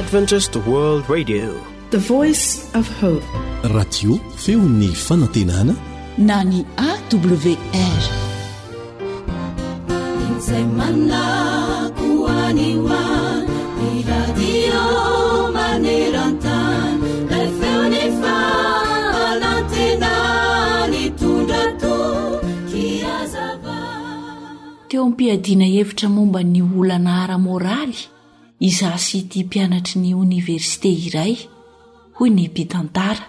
Adventist World Radio, the voice of hope. Radio feon'ny fanantenana na ny AWR. Teo am-piadiana hevitra momba ny olana ara-moraly izaho sy ity mpianatry ny oniversite iray hoy ny mpitantara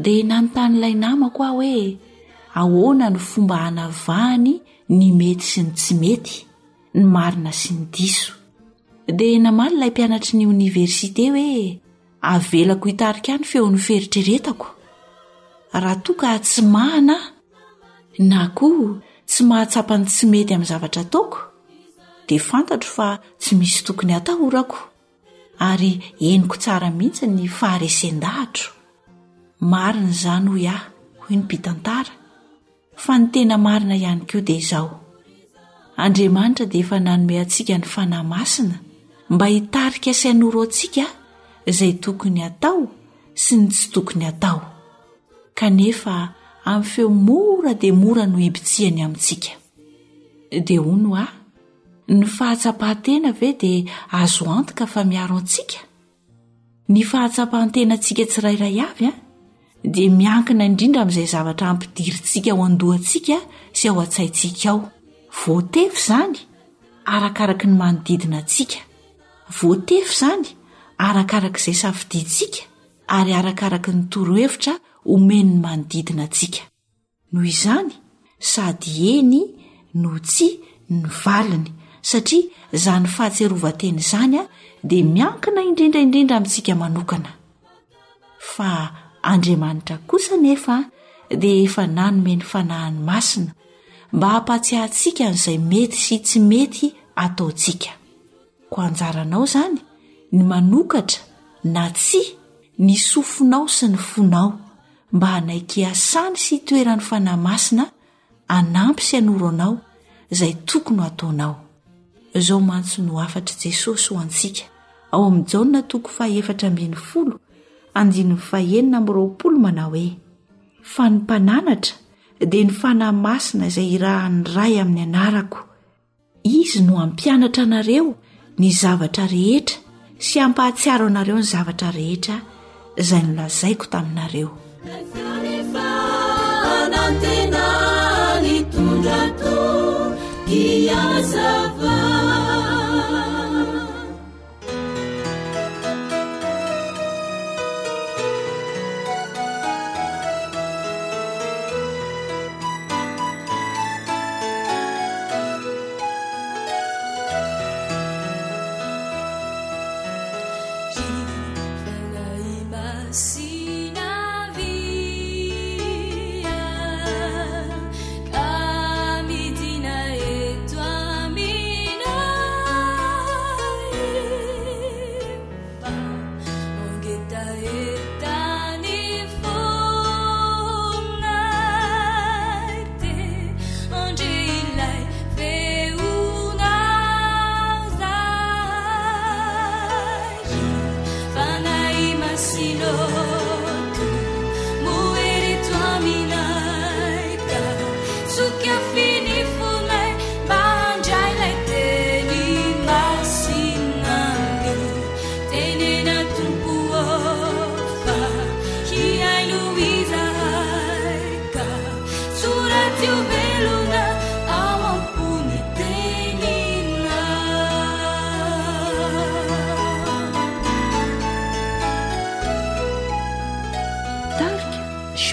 dia nanontanyilay namako aho hoe ahoana ny fomba hanavahany ny mety sy ny tsy mety, ny marina sy ny diso. Dia namaly ilay mpianatry ny oniversite hoe avelako hitarika ny feon'ny feritreretako raha toa ka tsy mahana na koa tsy mahatsapa ny tsy mety amin'ny zavatra ataoko dia fantatro fa tsy misy tokony atahorako ary henoko tsara mihitsy ny faharesen-dahatra. Marina izany hoy aho, hoy ny mpitantara, fa ny tena marina ihany koa dia izao. Andriamanitra dia efa nanome antsika ny fanahy masina mba hitarika sy hanoro antsika izay tokony atao sy ny tsy tokony atao, kanefa amin'ny feo mora dia mora no hibitsiany amintsika. Dia hono aho, ny fahatsapahantena ve dia azo antoka fa miaro antsika? Ny fahatsapahantena antsika tsirairay avy dia miankina indrindra amin'izay zavatra ampidirintsika ao an-dohantsika sy ao an-tsaintsika ao. Voatefy izany arakaraka ny manodidina antsika, voatefy izany arakaraka izay safidintsika ary arakaraka ny torohevitra omeny ny manodidina antsika. Noho izany sady eny no tsy ny valiny, satria izany fahatserovan-teny izany dia miankina indrindraindrindra amintsika manokana. Fa Andriamanitra kosa nefa dia efa nanome ny fanahiny masina mba hampatsiahantsika an'izay mety sy tsy mety ataontsika. Ko anjaranao izany ny manokatra na tsy ny sofinao sy ny fonao mba hanaiky asany sy toerany fanahy masina anampy sy hanoro anao izay tokony ho ataonao. Izao mantso no afatra Jesosy ho antsika ao amin'ny Jaona 4:19-20 manao hoe: fa ny mpananatra dia ny fanahy masina izay irahan'ny ray amin'ny anarako. Izy no hampianatra anareo ny zavatra rehetra sy hampahatsiaro anareo ny zavatra rehetra izay nolazaiko taminareo.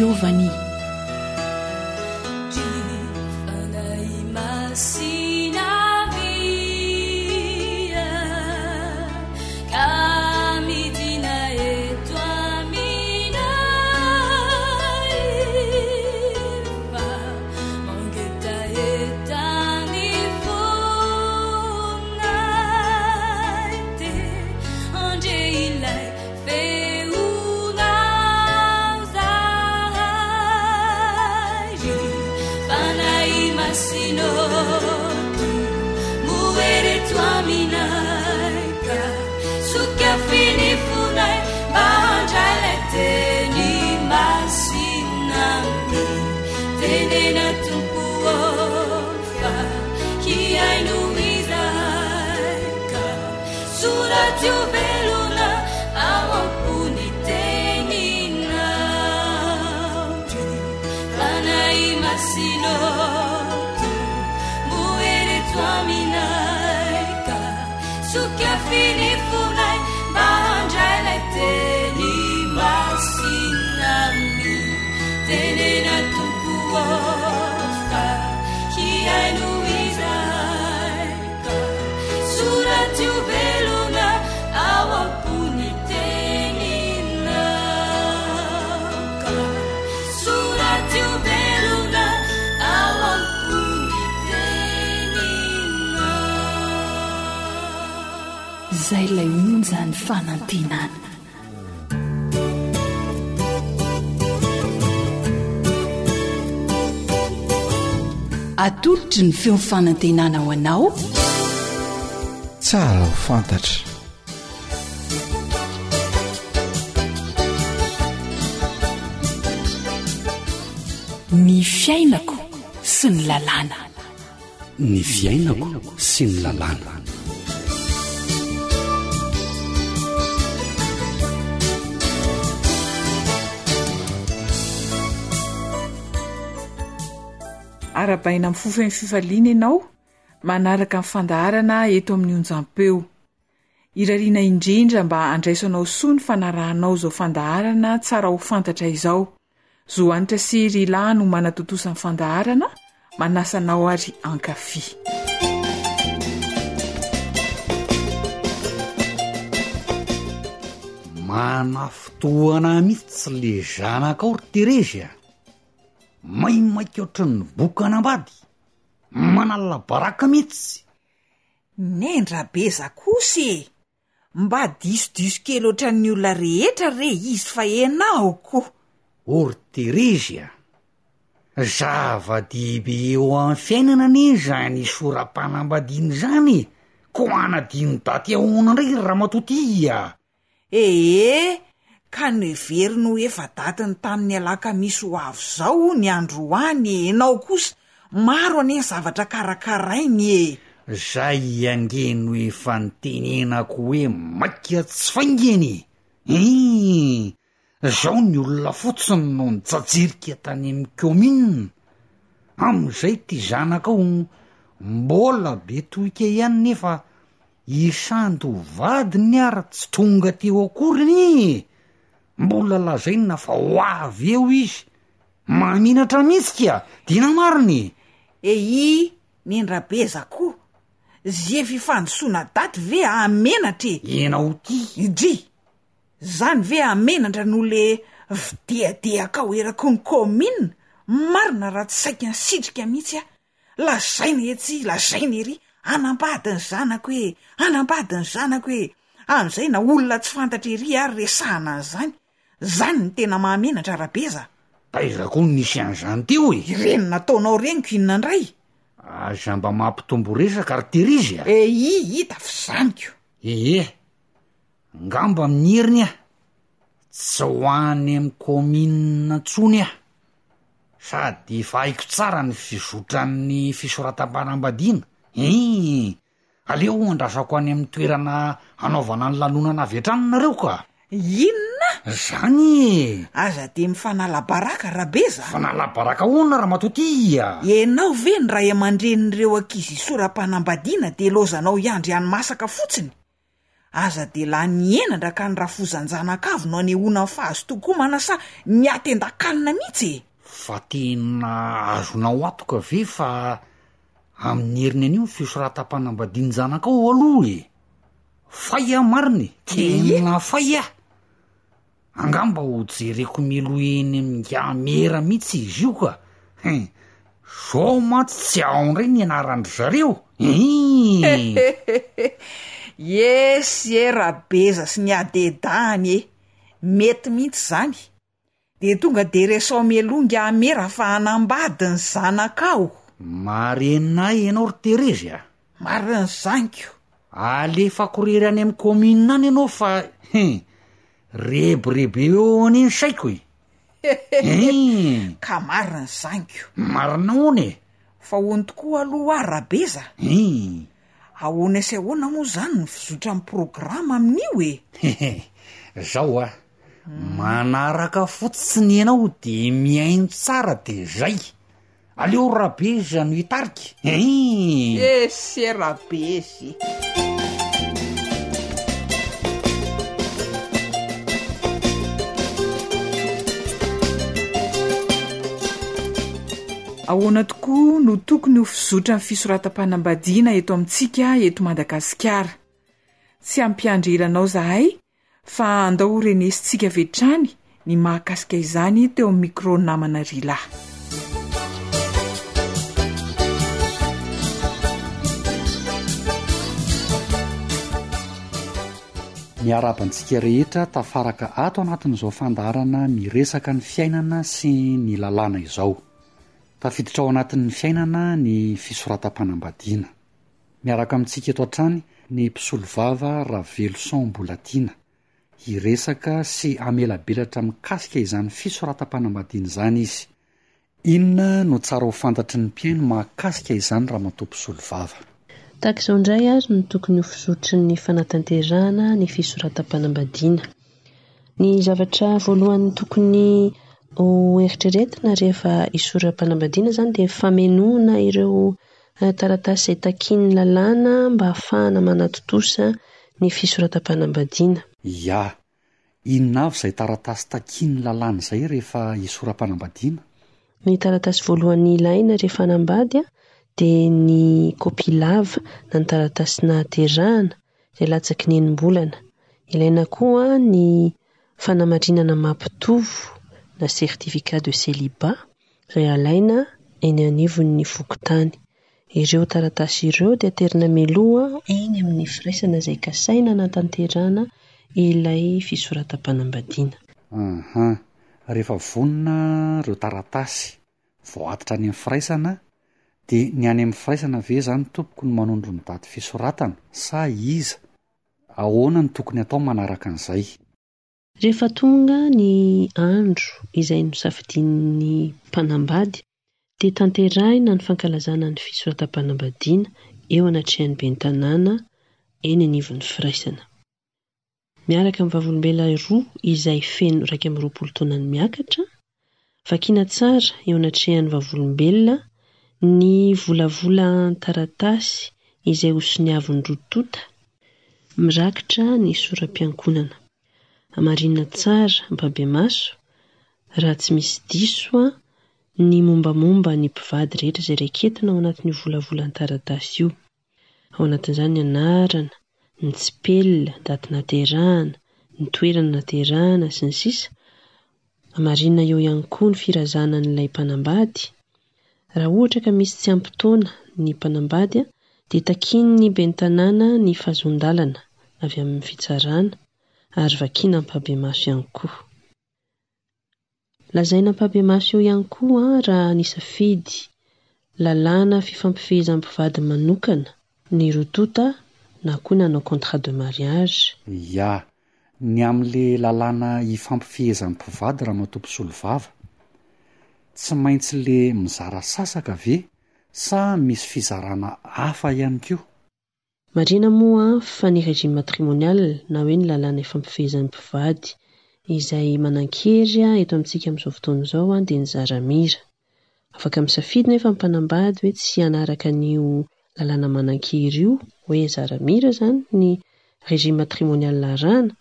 Giovanni Muere tu aminaika, su que masinoto moereto aminaika soka finifonay mba handrailay teny masinami tenena tompoafa hiaino izaika soratio velona ao ampony teninaka soratio velona ao ampony teninaka zay lay onjany fanantenana atolotry ny feo fanantenana ho anao tsara ho fantatra ny fiainako sy ny lalàna ny fiainako sy ny lalàna arabaina amin'ny fofany fifaliana ianao manaraka amin'ny fandaharana eto amin'ny onjam-peo irariana indrindra mba andraisanao soa ny fanarahanao izao fandaharana tsara ho fantatra izao zoanitra sy rila no manatotosan'ny fandaharana manasanao ary ankafy mana fotoana mihitsy le zanakao ry Terezia maimaika ohatran'ny bokanambady manala baraka mihitsy nendrabeza kosa e mba disodiso kely ohatran'ny olona rehetra re izy fa enao ko ory Terezia zava-dehibe eo amin'ny fiainana ne zany soram-panambadiana zany ko anadiny daty ahoana indray raha matotia ka no hevery no efa daty ny tamin'ny alaka misy ho avy zao ny androany enao kosa maro ane zavatra karakarainy zay angeno efa nitenenako hoe maika tsy faingeny zao ny olona fotsiny no nijajirika tany amin'ny komina am'izay ty zanakao mbola be toika ihany nefa isanto vadiny ara tsy tonga teo akoriny mbola lazaina fa ho avy eo izy maminatra mihitsika dina mariny nendrabeza koa ze fifandosoana daty ve amenatra enao ty idry zany ve amenatra no le videadeaka ao eraky ny komina marina raha tsy saika ny sitrika mihitsy lazaina etsy lazaina ery anambadiny zanako hoe am'izay na olona tsy fantatra ery ary resahana an'izany zany ny tena mahamenatra rabeza taizako nisy an'izany teo ireny nataonao reniko inona indray aza mba mampitombo resaka ry Terezia hita fa zaniko ngamba miniriny tsy ho any amin'ny komina ntsony sady efa haiko tsara ny fizotran'ny fisoratam-panambadiana aleo andrasako any amin'ny toerana anaovana ny lanonana avy hatrany nareo ka inona zany aza de mifanala baraka rabeza fanala baraka hoana raha matotia enao ve ny ray aman-dren'ireo ankizy soram-panambadiana de lozanao iandry any masaka fotsiny aza de la nienatra ka ny rafozan-janakavo no anehoana ny fahazotokoa manasa ny aten-dakalina mihitsy fa tena azonao atoka ve fa amin'ny heriny anio fisoratam-panambadiany zanakao aloha faya mariny tena faya angamba ho jereko miloeny amin'ngamera mihitsy izy io ka zao matsy tsy ao indray ny anarandry zareo esy rabeza sy ny adedany mety mihitsy zany de tonga de resao melonga amera fa hanambadiny zanakao marenina ianao ry Terezia mariny zaniko alefa korery any amin'ny komina any ianao fa reborebe eo aneny saiko ka mariny zaniko marina hony fa hony tokoa aloha rabeza ahoana sy ahoana moa zany ny fizotra amin'ny programa amin'io zao manaraka fotsiny ianao de miaino tsara de zay aleo rabezy ano hitariky sy rabezy. ahoana tokoa no tokony ho fizotra ny fisoratam-panambadiana eto amintsika eto Madagasikara. Tsy ampiandry iranao zahay fa andao renesintsika vetrany ny mahakasika izany teo amin'ny micro namana Rila. Miarabantsika rehetra tafaraka ato anatin'izao fandarana miresaka ny fiainana sy ny lalàna izao. Tafiditra ao anatin'ny fiainana ny fisoratam-panambadiana. Miaraka amintsika eto an-trany ny mpisolovava Ravelson Mbolatina hiresaka sy amelabelatra mikasika izany fisoratam-panambadiana izany izy. Inona no tsara ho fantatry ny mpiaino mahakasika izany ramatoa mpisolovava? Tahaka izao indray ary no tokony ho fizotry ny fanatanterahana ny fisoratam-panambadiana. Ny zavatra voalohany tokony ho eritreretina rehefa hisoram-panambadiana izany dia famenoana ireo taratasy izay takiany lalàna mba ahafahana manatotosa ny fisoratam-panambadiana. Ya, inona avy izay taratasy takiany lalàna izay rehefa hisoram-panambadiana? Ny taratasy voalohany ilaina rehefa hanambady dia ny kopy lava na ny taratasy nahaterahana izay latsaky ny enim-bolana. Ilaina koa ny fanamarinana mampitovo na certificat de célibat izay alaina eny anivon'ny fokontany. Ireo taratasy ireo dia aterina mialoha eny amin'ny firaisana izay kasaina natanterahana ilay fisoratam-panambadiana. Rehefa vonona ireo taratasy voatitra any amin'ny firaisana dia ny any amin'ny firaisana ve izany tompoko no manondro ny daty fisoratana sa iza? Ahoana ny tokony atao manaraka an'izay? Rehefa tonga ny andro izay nosafidian'ny mpanambady dia tanterahina ny fankalazana ny fisoratam-panambadiana eo anatrehan'ny ben'ny tanàna eny anivon'ny firaisana. Miaraka amin'ny vavolombelona roa izay feno 20 taona ny miakatra, vakiana tsara eo anatrehan'ny vavolombelona ny volavola taratasy izay hosoniavon'ny rotota mirakitra ny soram-piankonana. Amarinina tsara mpabemaso raha tsy misy diso ny mombamomba ny mpivady rehetra izay raiketina ao anatin'ny volavolan'ny taratasy io. Ao anatin'izany ny anarana, ny tsipelina, daty naterahana, ny toerana naterahana sy ny sisa. Amarinina eo ihany koa ny firazanan'ilay mpanambady. Raha ohatra ka misy tsy ampy-taona ny mpanambady dia takiany ny ben'ny tanàna ny fahazondalana avy amin'ny fitsarana ary vakiana ny mpabemaso ihany koa. Lazaina mpabemaso eo ihany koa raha nisafidy lalàna fifampifehezan'ny mpivady manokana ny rotota na koa nanao contrat de mariage. Ya, ny amin'le lalàna hifampifehezan'ny mpivady ramatoa mpisolovava tsy maintsy le mizara sasaka ve sa misy fizarana hafa ihany koa? Marina moa fa ny régime matrimonial na hoe ny lalàna hifampifehezan'ny mpivady izay manan-kery eto amintsika amin'izao fotoana izao dia ny zaramira. Afaka misafidy nefa ny mpanambady hoe tsy hanaraka an'io lalàna manan-kery io hoe zaramira izany ny régime matrimonial arahana,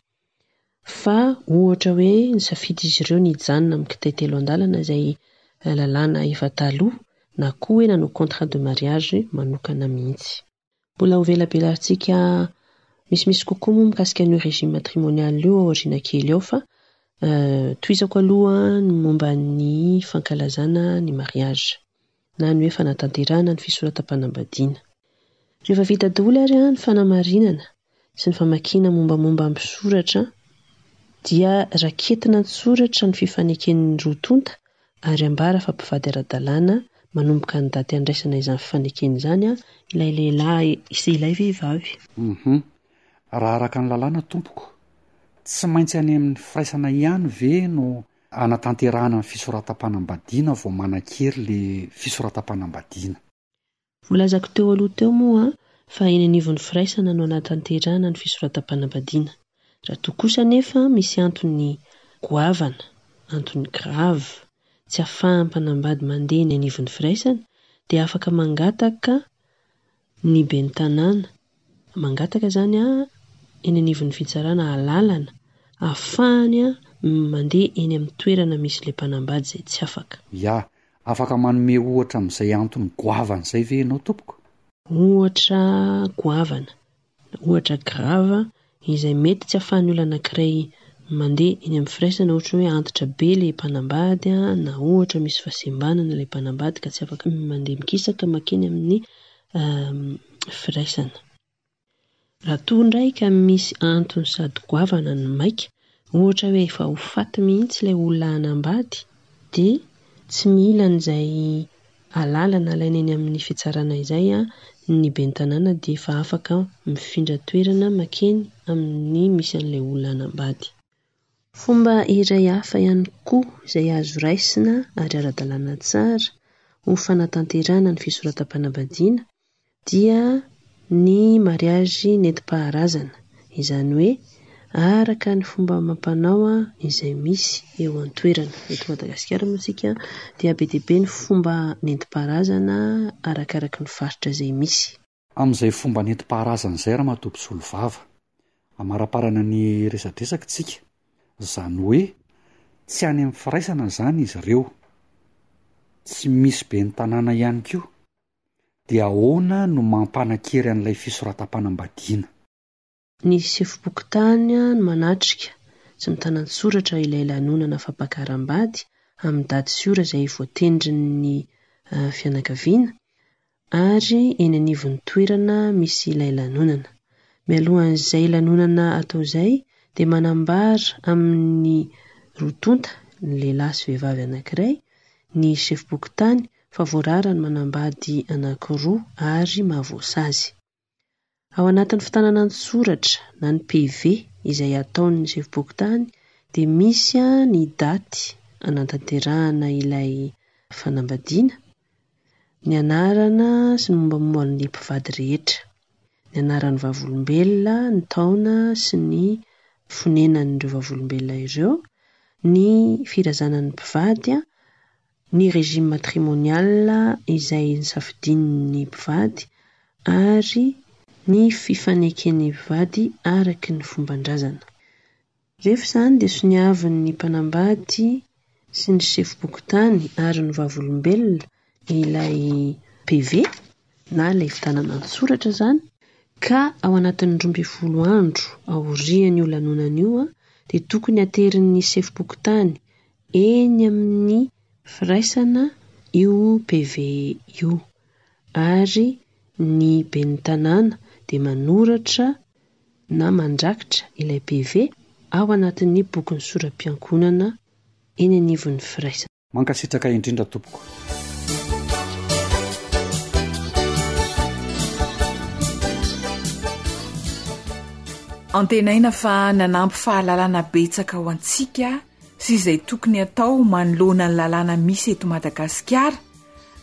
fa ohatra hoe nisafidy izy ireo ny hijanona amin'ny kitay telo an-dalana izay lalàna efa taloha na koa hoe nanao contrat de mariage manokana mihitsy. Mbola ho velabelarintsika misimisy kokoa moa mikasika an'io régime matrimonial io aoriana kely ao, fa toizako aloha ny momba ny fankalazana ny mariage na ny hoe fanatanterahana ny fisoratam-panambadiana. Rehefa vita daholo ary ny fanamarinana sy ny famakiana mombamomba amin'ny soratra dia raketina ny soratra ny fifaneken'ny rotonta ary ambara fa mpivady ara-dalàna manomboka ny daty andraisana izany fifanekena izany ilay lehilahy sy ilay vehivavy. Raha araka ny lalàna tompoko, tsy maintsy any amin'ny firaisana ihany ve no anatanterahana ny fisoratam-panambadiana vao manan-kery le fisoratam-panambadiana? Volazako teo aloha teo moa fa eny anivon'ny firaisana no anatanterahana ny fisoratam-panambadiana. Raha toa kosa nefa misy antony goavana, antony grave tsy ahafahampanambady mandeha ny anivon'ny firaisana dia afaka mangataka ny ben'ny tanàna, mangataka zany eny anivon'ny fitsarana alalana ahafahany mandeha eny amin'ny toerana misy le mpanambady zay tsy afaka. Ya, afaka manome ohatra amin'izay antony goavana izay ve ianao tompoko? Ohatra goavana, ohatra grava izay mety tsy ahafahan'ny olona anankiray mandeha eny amin'ny firaisana, ohatra hoe antitra be le mpanambady na ohatra misy fahasembanana le mpanambady ka tsy afaka mandeha mikisaka makeny amin'ny firaisana. Raha toa indray ka misy antony sady goavana ny maika, ohatra hoe efa ho faty mihitsy ilay olona hanambady dia tsy mila an'izay alalana alaina eny amin'ny fitsarana izay ny ben'ny tanàna dia efa afaka mifindra toerana makeny amin'ny misy an'ilay olona hanambady. Fomba iray hafa ihany koa izay azo raisina ary ara-dalàna tsara ho fanatanterahana ny fisoratam-panambadiana dia ny mariazy nentim-paharazana, izany hoe araka ny fomba amam-panao izay misy eo an-toerana. Eto Madagasikara moa isika dia be dia be ny fomba nentim-paharazana arakaraka ny faritra izay misy. Amin'izay fomba nentim-paharazana izay raha matoa mpisolovava, amaraparana ny resadresaka tsika, izany hoe tsy any amin'ny firaisana izany izy ireo, tsy misy ben'ny tanàna ihany koa, dia ahoana no mampanakery an'ilay fisoratam-panambadiana? Ny sefo-bokotany no manatrika sy mitanàn-tsoratra ilay lanonana fampakaram-bady amin'ny daty sy ora izay voatendrin'ny fianakaviana ary eny anivon'ny toerana misy ilay lanonana. Mialohan'izay lanonana atao izay dia manambara amin'ny rotonta ny lehilahy sy vehivavy anankiray ny sefo-bokotany fa voarara ny manambady anankiroa ary mahavoasazy. Ao anatin'ny fitanànan-tsoratra na ny PV izay ataon'ny sefo-bokotany dia misy ny daty anatanterahana ilay fanambadiana, ny anarana sy ny mombamomban'ny mpivady rehetra, ny anaran'ny vavolombelona, ny taona sy ny fonenan'ireo vavolombelona ireo, ny firazanan'ny mpivady, ny régime matrimonial izay nisafidian'ny mpivady ary ny fifaneken'ny mpivady araky ny fomban-drazana. Rehefa izany dia soniavin'ny mpanambady sy ny sefo-bokotany ary ny vavolombelona ilay PV na ilay fitanànan-tsoratra izany, ka ao anatin'ny 12 andro aorian'io lanonana io dia tokony aterin'ny sefo-bokotany eny amin'ny firaisana io PV io, ary ny ben'ny tanàna dia manoratra na mandrakitra ilay PV ao anatin'ny bokin'ny soram-piankonana eny anivon'ny firaisana. Mankasitraka indrindra tompoko. Antenaina fa nanampy fahalalana betsaka ho antsika sy izay tokony atao manoloana ny lalàna misy eto Madagasikara,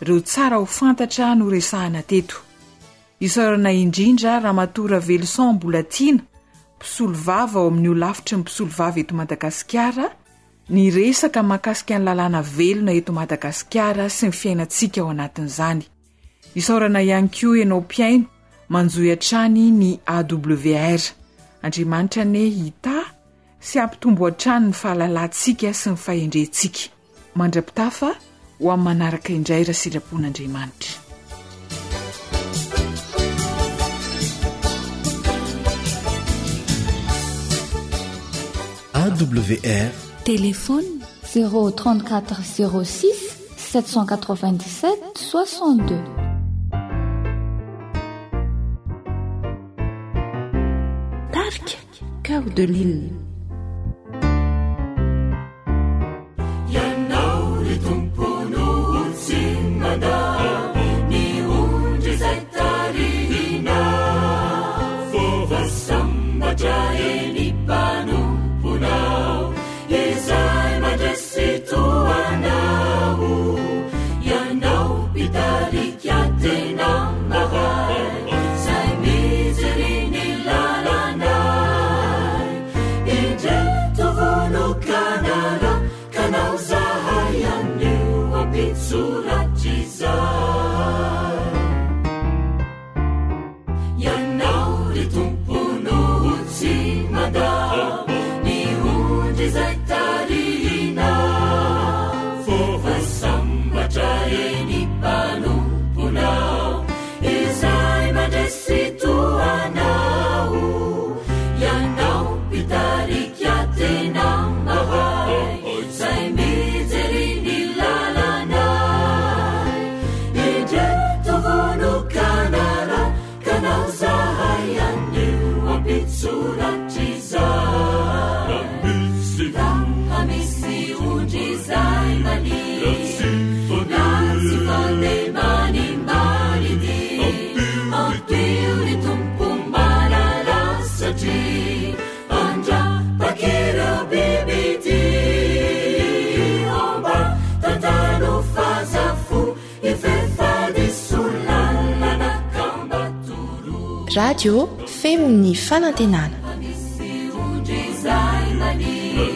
ireo tsara ho fantatra no resahana teto. Isaorana indrindra Ramatora Velson Mbolatina, mpisolo vava ao amin'ny olafitry ny mpisolo vava eto Madagasikara, ny resaka mahakasika ny lalàna velona eto Madagasikara sy ny fiainantsika ao anatin'izany. Isaorana ihany koa ianao mpiaino manjoy hatrany ny AWR. Andriamanitra ne hita sy ampitombo hatrany ny fahalalantsika sy ny fahendrentsika. Mandrapitafa ho amin'ny manaraka indray raha sitrapon'Andriamanitra. AWR Téléphone 034 06 797 62. Tark, cœur de l'île. Yeah. pitsoratrizay ianao ry tomponotsy mada ny ondry zay tarina fa sambatra eny mpanomponao izay mandresy toanao ianao pitarika tena mahay zay mijery ny lalanay indre tovonokanara kanao zahay anio ampitsoratrizay raha misy ondry zay maniry nasy fandemany maridy ampio ny tompo malala satry andra pakireo bibity omba tantano fazafo ifefady solalana kambatoro radio femo ny fanantenana misy ondry zay maniry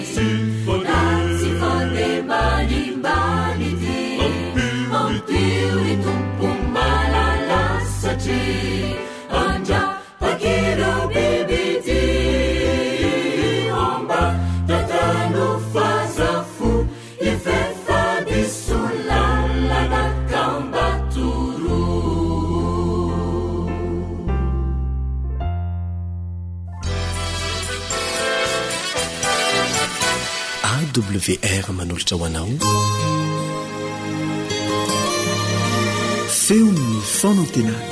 nasy fandemany maridy ampio ny tompo malala satry andra pakireo bibity omba tantano fazafo ifefady solalana kambatoro AWR manolotra ho anao feon'ny fanantenana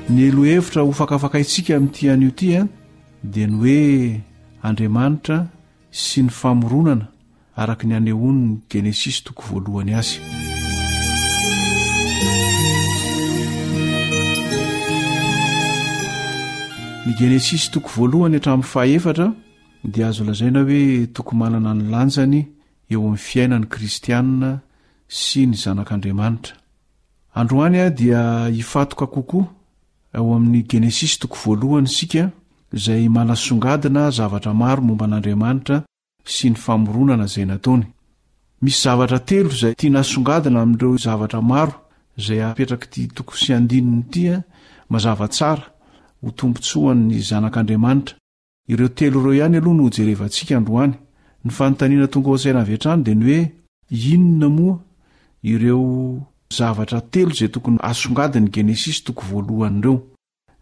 ny elo-hevitra ho fakafakaitsika amin'ity an'io ity a dia ny hoe Andriamanitra sy ny famoronana araka ny anehoany ny Genesisy toko voalohany azy. Ny Genesisy toko voalohany hatramin'ny fahaefatra dia azo lazaina hoe toko manana ny lanjany eo amin'ny fiainan'ny kristianina sy ny zanak'Andriamanitra. Androany dia hifatoka kokoa ao amin'ny Genesisy toko voalohany sika izay manasongadina zavatra maro momba an'Andriamanitra sy ny famoronana izay nataony. Misy zavatra telo izay tia nasongadina amin'ireo zavatra maro izay apetraka ity toko sy andininy ity mazava tsara ho tombontsoan'ny zanak'Andriamanitra. Ireo telo ireo ihany aloha no jerevantsika androany. Ny fanontaniana tonga ao an-tsaina avy hatrany dia ny hoe inona moa ireo zavatra telo izay tokony asongadiny Genesisy toko voalohany ireo.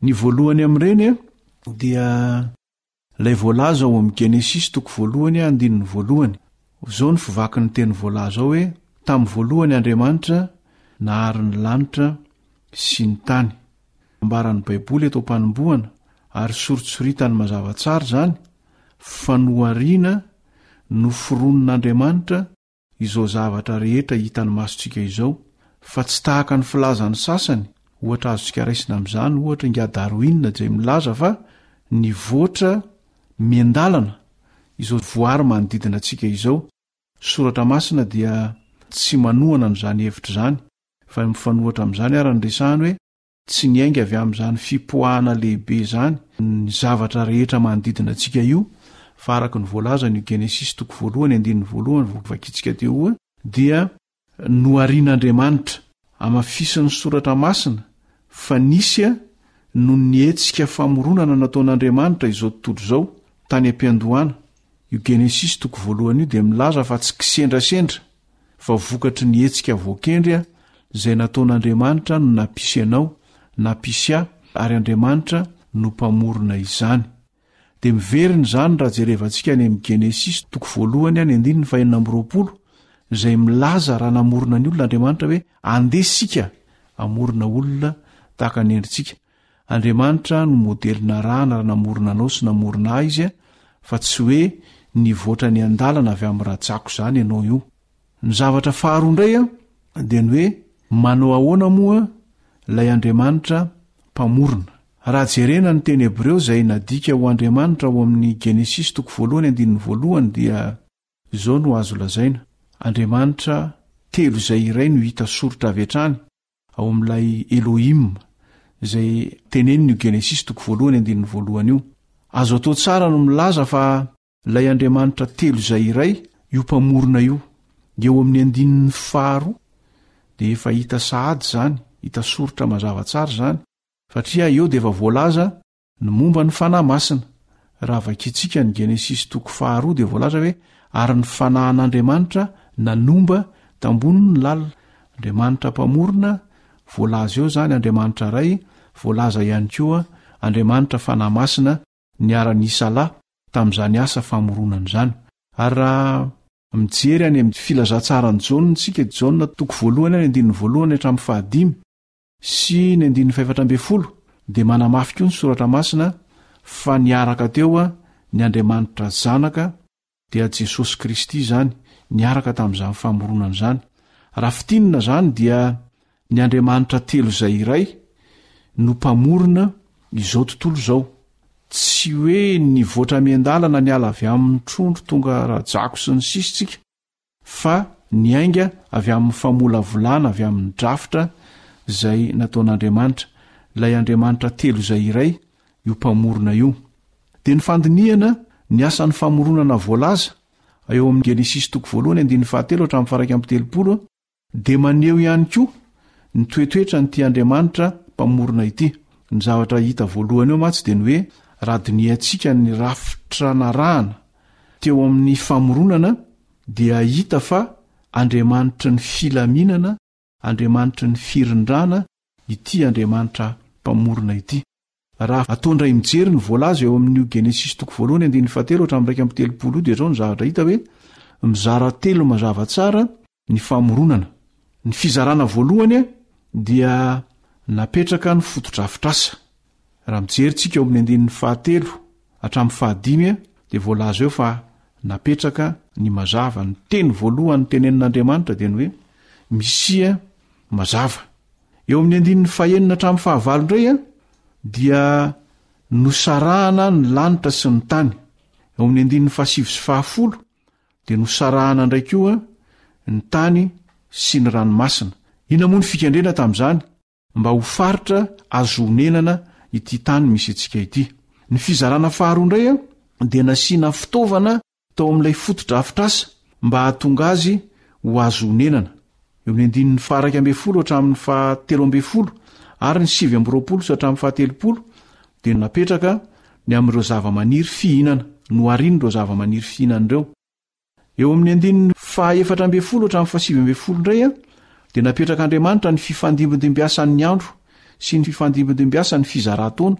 Ny voalohany amin'ireny dia ilay voalaza ao amin'ny Genesisy toko voalohany andininy voalohany. Izao ny fivakin'ny teny voalaza ao hoe tamin'ny voalohany Andriamanitra nahary ny lanitra sy ny tany. Ambaran'ny Baiboly eto am-panombohana ary soritsoritany mazava tsara zany fa noariana no foronon'Andriamanitra izao zavatra rehetra hitany masontsika izao fa tsy tahaka ny filazany sasany ohatra azontsika raisina amin'izany ohatra nga Darwin izay milaza fa ny voatra miandalana izao voary manodidina antsika izao. Soratra masina dia tsy manohana n'izany hevitra zany fa mifanohatra amin'izany ary ny resahany hoe tsy niainga avy amin'izany fipoahana lehibe zany ny zavatra rehetra manodidina antsika io fa araka ny voalaza ny Genesisy toko voalohany andininy voalohany vakitsika teo dia noarian'Andriamanitra amafisin'ny soratra masina fa nisy no nietsika famoronana nataon'Andriamanitra izao tontolo izao tany am-piandohana. Io Genesisy toko voalohany io dia milaza fa tsy kisendrasendra fa vokatry ny hetsika voakendry izay nataon'Andriamanitra no nampisy anao nampisy ary Andriamanitra no mpamorona izany. Dia miverina izany raha jerevantsika any amin'ny Genesisy toko voalohany any andininy fahenina amby roapolo izay milaza raha namorona ny olona Andriamanitra hoe andesika amorona olona tahaka ny endritsika. Andriamanitra no modelina raha namorona anao sy namorona izy fa tsy hoe ny voatra ny andalana avy amin'ny rajako zany ianao io. Ny zavatra faharoa indray dia ny hoe manao ahoana moa ilay Andriamanitra mpamorona. Raha jerena ny teny Hebreo izay nadika ho Andriamanitra ao amin'ny Genesisy toko voalohany andininy voalohany dia izao no azo lazaina. Andriamanitra telo izay iray no hita soritra avy hatrany ao amin'ilay Elohim zay teneniny Genesis toko voalohany andininy voalohany io. Azo atao tsara no milaza fa ilay Andriamanitra telo izay iray io mpamorona io eo amin'ny andininy faharoa dia efa hita sahady zany, hita soritra mazava tsara zany, satria eo dia efa voalaza ny momba ny fanahy masina. Raha vakitsika ny Genesis toko faharoa dia voalaza hoe ary ny fanahin'Andriamanitra nanomba tambony ny lalina. Andriamanitra mpamorona voalaza eo zany Andriamanitra ray, voalaza ihany koa Andriamanitra fanahy masina niara-ny Isalahy tamin'izany asa famoronana zany. Ary raha mijery any amin'ny filazantsarany Jaona tsika, Jaona toko voalohany any andininy voalohany hatramin'ny fahadimy sy ny andininy 7 dia manamafy koa ny soratra masina fa niaraka teo ny Andriamanitra zanaka dia Jesosy Kristy zany niaraka tamin'izany famoronana zany. Raha fitinina zany dia ny Andriamanitra telo izay iray no mpamorona izao tontolo izao. Tsy hoe nivoatra miandalana ny ala avy amin'ny trondro tonga rajako sy ny sisitsika, fa niainga avy amin'ny famolavolana, avy amin'ny drafitra izay nataon'Andriamanitra. Ilay Andriamanitra telo izay iray io mpamorona io. Dia ny fandiniana ny asan'ny famoronana voalaza eo amin'ny Genesis toko voalohany andininy 7-30 dia maneho ihany koa ny toetoetra nyty Andriamanitra mpamorona ity. Ny zavatra hita voalohany eo matsy dia ny hoe raha diniantsika ny rafitra narahana teo amin'ny famoronana dia hita fa Andriamanitra ny filaminana, Andriamanitra ny firindrana ity Andriamanitra mpamorona ity. Raha ataondray mijery ny voalaza eo amin'ny Genesis toko voalohany andininy 7-30 dia zao ny zavatra hita hoe mizara telo mazava tsara ny famoronana. Ny fizarana voalohany dia napetraka ny foto-drafitrasa. Raha mijery tsika eo amin'ny andininy 7 hatramin'ny 15 dia voalaza eo fa napetraka ny mazava. Ny teny voalohany tenenin'Andriamanitra dia ny hoe misia mazava. Eo amin'ny andininy 9 hatramin'ny 19 indray dia nosarahana ny lanitra sy ny tany. Eo amin'ny andininy 10 sy 10 dia nosarahana indray koa ny tany sy ny ranomasina. Ina moa ny fikendrena tamin'izany? Mba ho faritra azonenana ity tany misy antsika ity. Ny fizarana faharoa indray dia nasiana fitaovana tao amin'ilay foto-drafitrasa mba hahatonga azy ho azonenana. Eo amin'ny andininy 12 hatramin'ny 13 ary ny 20 sy hatramin'ny 30 dia napetraka ny amin'ireo zava-maniry fihinana, nohariany ireo zava-maniry fihinana ireo. Eo amin'ny andininy 14 hatramin'ny 17 indray dia napetraka Andriamanitra ny fifandimbidimbyasan'ny andro sy ny fifandimbidimbyasan'ny fizara-taona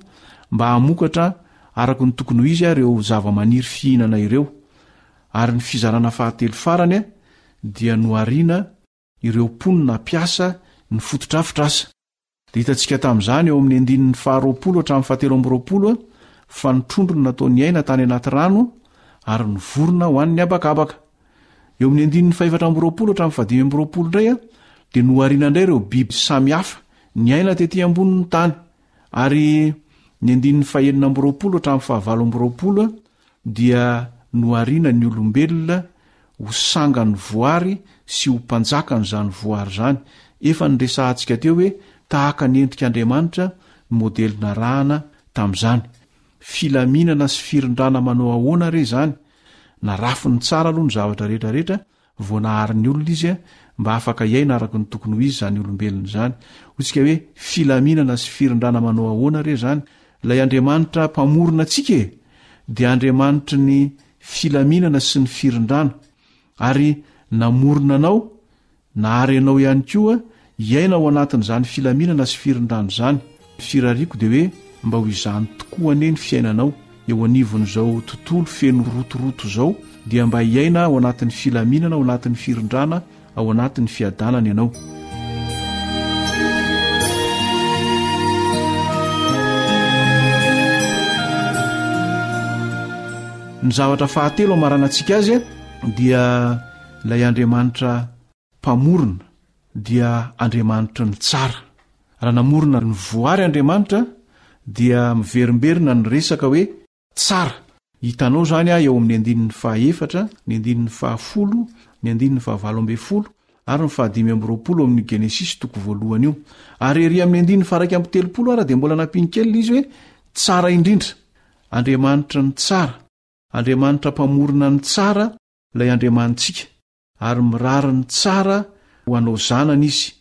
mba hamokatra araka ny tokony ho izy ireo zava-maniry fihinana ireo. Ary ny fizarana fahatelo farany dia nohariana ireo mponina piasa ny foto-drafitrasa. Dia hitantsika tamin'izany eo amin'ny andininy 20 hatramin'ny 17 fa ny trondro natao ny aina tany anaty rano ary ny vorona ho an'ny abakabaka. Eo amin'ny andininy 14 hatramin'ny 15 indray dia nohariana indray ireo biby samihafa ny aina tetỳ ambonin'ny tany. Ary ny andininy 19 hatramin'ny 20 dia nohariana ny olombelona ho sangany voary sy ho mpanjakany zany voary zany. Efa nyresahantsika teo hoe tahaka ny endrik'Andriamanitra ny modelina rahana tamin'izany. Filaminana sy firindrana manao ahoana re zany. Narafiny tsara aloha ny zavatra rehetrarehetra vao naharin'ny olona izy mba afaka iaina araka ny tokony ho izy zany olombelona zany. Hotsika hoe filaminana sy firindrana manao ahoana re zany. Ilay Andriamanitra mpamorona antsika dia Andriamanitra ny filaminana sy ny firindrana, ary namorona anao nahary anao ihany koa iaina ao anatin'izany filaminana sy firindrana zany. Firariako dia hoe mba ho izany tokoa ane ny fiainanao eo anivon'izao tontolo feno rotoroto zao, dia mba iaina ao anatin'ny filaminana, ao anatin'ny firindrana, ao anatin'ny fiadanana ianao. Ny zavatra fahatelo amaranantsika azy dia ilay Andriamanitra mpamorona dia Andriamanitra ny tsara. Raha namorona ny voary Andriamanitra dia miverimberina ny resaka hoe tsara. Hitanao zany eo amin'ny andininy 14, ny andininy 10, ny andininy 17 ary ny fahadimy am'roapolo amin'ny genesisy toko voalohany io ary ery amin'ny andiny faraky amby telopolo ara dia mbola nampinkelina izy hoe tsara indrindra andriamanitra ny tsara andriamanitra mpamorona ny tsara ilay andriamanitsika ary mirary ny tsara ho anao zanany izy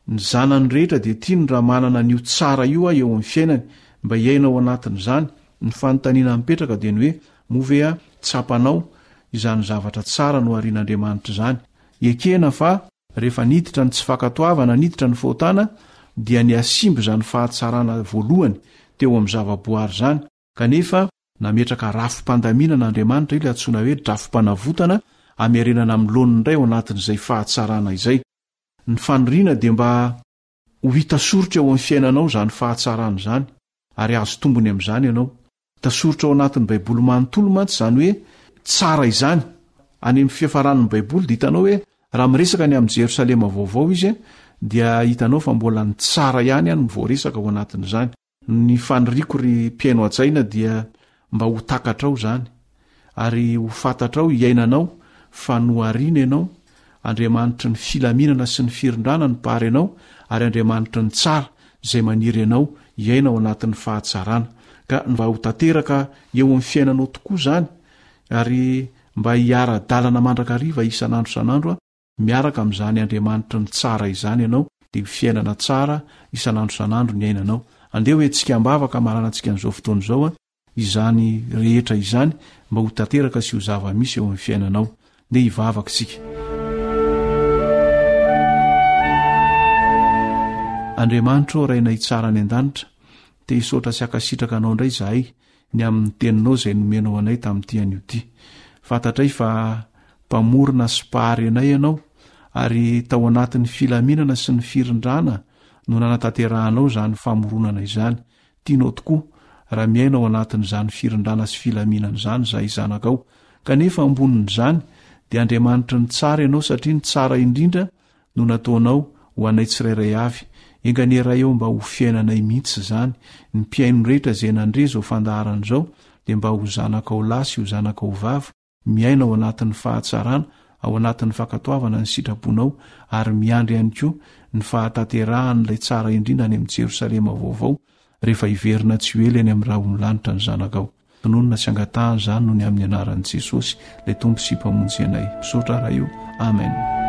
ny zanany rehetra dia tia ny raha manana n'io tsara io a eo amin'ny fiainany mba hiaina ao anatin'izany ny fanontaniana mipetraka dia ny hoe movea tsapanao izany zavatra tsara no arian'andriamanitra izany ekena fa rehefa niditra ny tsy fakatoavana niditra ny fotana dia ny asimbo izany fahatsarana voalohany teo amin'ny zavaboary zany kanefa nametraka rafim-pandamina n'andriamanitra io le antsoina hoe drafim-panavotana amiarenana miloniny indray ao anatin'izay fahatsarana izay ny fanoriana dia mba ho hitasorotra eo amin'ny fiainanao zany fahatsarana zany ary azo tombony amin'izany ianao tasorotra ao anatin'ny baiboly manontolo mantsy zany hoe tsara izany any amin'ny fiafaran'ny baiboly dia hitanao hoe raha miresaka ny amin'ny Jerosalema vaovao izy dia hitanao fa mbola ny tsara ihany any mivoaresaka ao anatin'izany ny faniriako ry mpiaino ajaina dia mba ho takatra ao zany ary ho fantatra ao iainanao fa noariana ianao andriamanitra ny filaminana sy ny firindrana ny pary ianao ary andriamanitra ny tsara izay maniry ianao iaina ao anatin'ny fahatsarana ka mba ho tanteraka eo amin'ny fiainanao tokoa zany ary mba hiara-dalana mandrakariva isan'andro san'andro miaraka amin'izany andriamanitra ny tsara izany ianao dia fiainana tsara isan'andro san'andro ny ainanao andeha hoe tsika mbavaka marana antsika n'izao fotoana izao izany rehetra izany mba ho tanteraka sy ho zava-misy eo amin'ny fiainanao dia hivavaka isika andriamanitra o raina hitsara ny an-danitra te hisotra sy akasitraka anao indray zahay ny amin'ny teninao izay nomenao anay tamin'ity an'io ty fantatray fa mpamorona sy pahary anay ianao ary tao anatin'ny filaminana sy ny firindrana no nanatanterahanao zany famoronana izany tianao tokoa raha miainao anatin'izany firindrana sy filaminana izany zahay zanakao kanefa ambonin'izany dia andriamanitra ny tsara ianao satria ny tsara indrindra no nataonao ho anay tsirairay avy enganeray eo mba ho fiainanay mihitsy zany ny mpiaino rehetra izay nandre zao fandaharana izao dia mba ho zanakao lahy sy ho zanakao vavy miaina ao anatin'ny fahatsarana ao anatin'ny fakatoavana ny sitraponao ary miandry ihany koa ny fahataterahan'ilay tsara indrindra any amin'ny Jerosalema vaovao rehefa hiverina tsy ho ely any amin'ny raha onolanitra ny zanakao tononona sy angatahany izany no ny amin'ny anaran'i Jesosy ilay tompo sy mpamonjy anay misaotra raha io amen.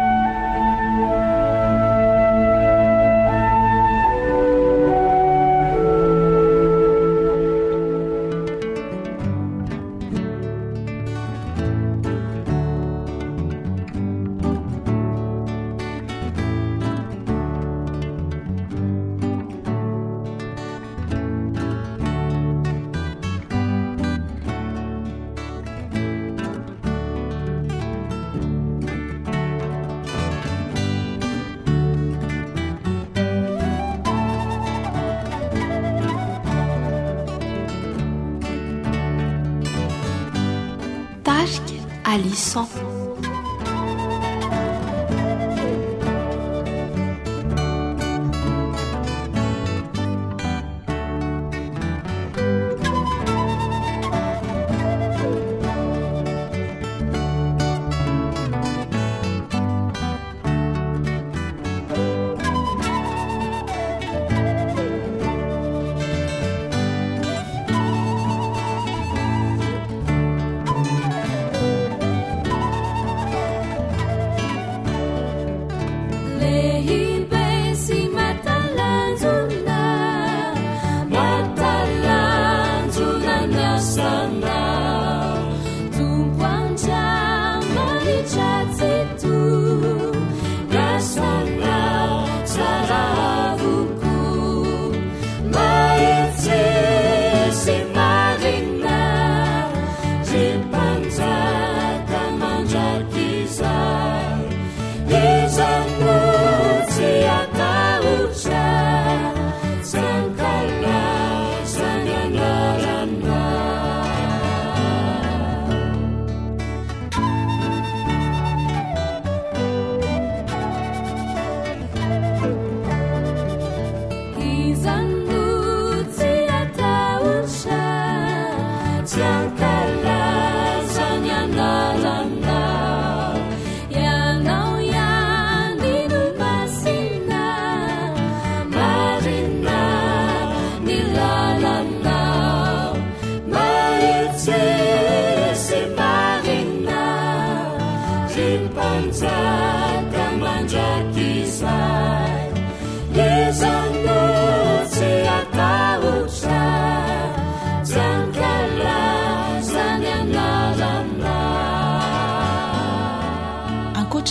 Alisson.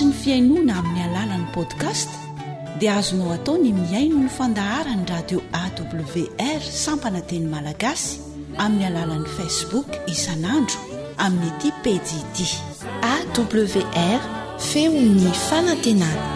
anatitra ny fiainoana amin'ny alalan'ny podcast dia azonao atao ny miaino ny fandaharany radio awr sampana teny malagasy amin'ny alalan'ny facebook isanandro amin'ny ity pdd awr feon'ny fanantenana.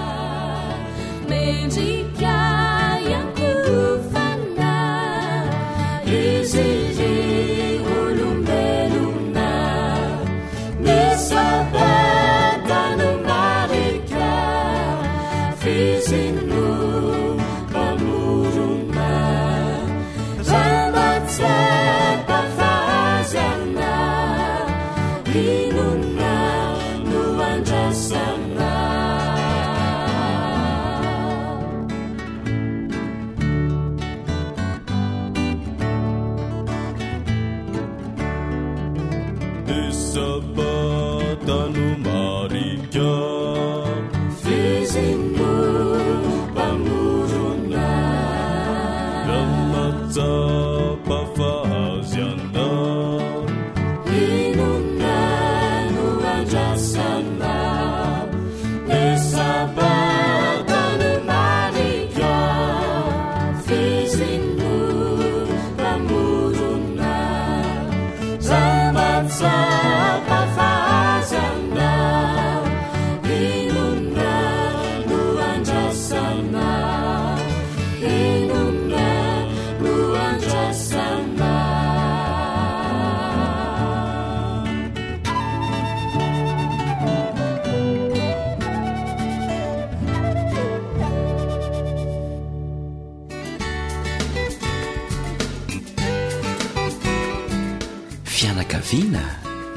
Fianakaviana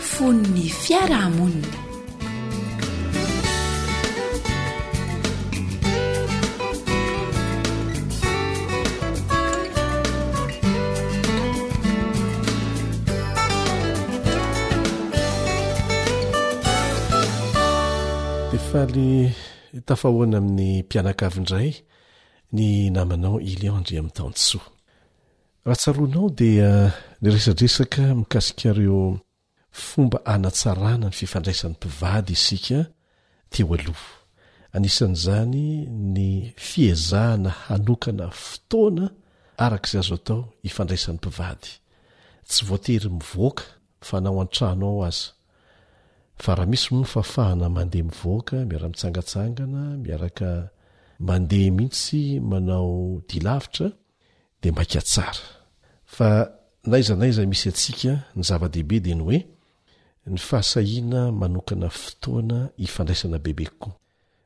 fon'ny fiarahamonina. Faly tafahoana amin'ny mpianakavindray ny namanao Iliandry amin'ny Tansoa. Raha tsaroanao dia niresadresaka mikasika ireo fomba anatsarana ny fifandraisan'ny mpivady isika teo aloha. Anisan'izany ny fiezahana hanokana fotoana arak'izay azo atao ifandraisan'ny mpivady. Tsy voatery mivoaka fa nao an-trano ao aza. Fa raha misy moa fafahana mandeha mivoaka, miaraka mitsangatsangana, miaraka mandeha mihitsy manao dilavitra, dia maika tsara. Fa naizanaiza misy atsika ny zava-dehibe dia ny hoe ny fahasahiana manokana fotoana ifandraisana bebe kokoa.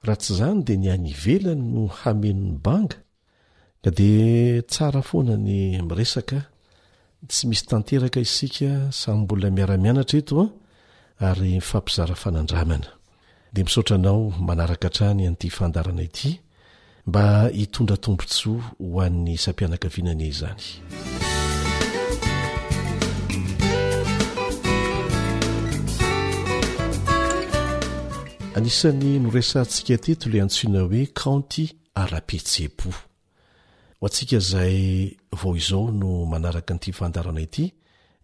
Raha tsy izany dia ny any ivelany no hamenony banga, ka dia tsara foana ny miresaka, tsy misy tanteraka isika samy mbola miara-mianatra eto ary mifampizara fanandramana. Dia misaotra anao manaraka hatrany an'ity fandarana ity mba hitondra tombotsoa ho an'ny isam-pianakaviana izany. Anisan'ny noresantsika teto ilay antsoina hoe kanty ara-pihetsepo. Ho antsika izay vao izao no manaraka an'ity fandarana ity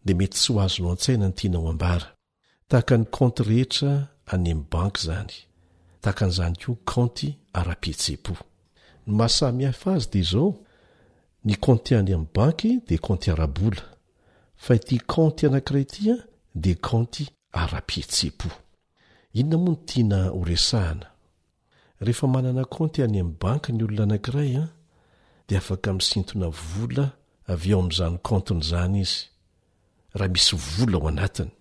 dia mety tsy ho azonao an-tsaina ny tiana ho ambara. Tahaka ny kaonty rehetra any amin'ny banky izany. Tahaka an'izany koa kaonty ara-pihetsepo. Ny mahasamy hafa azy dia izao, ny kaonty any amin'ny banky dia kaonty ara-bola, fa ity kaonty anankiray ity dia kaonty ara-pihetsepo. Inona moa no tiana ho resahana? Rehefa manana kaonty any amin'ny banky ny olona anankiray dia afaka misintona vola avy ao amin'izany kaontiny izany izy, raha misy vola ao anatiny.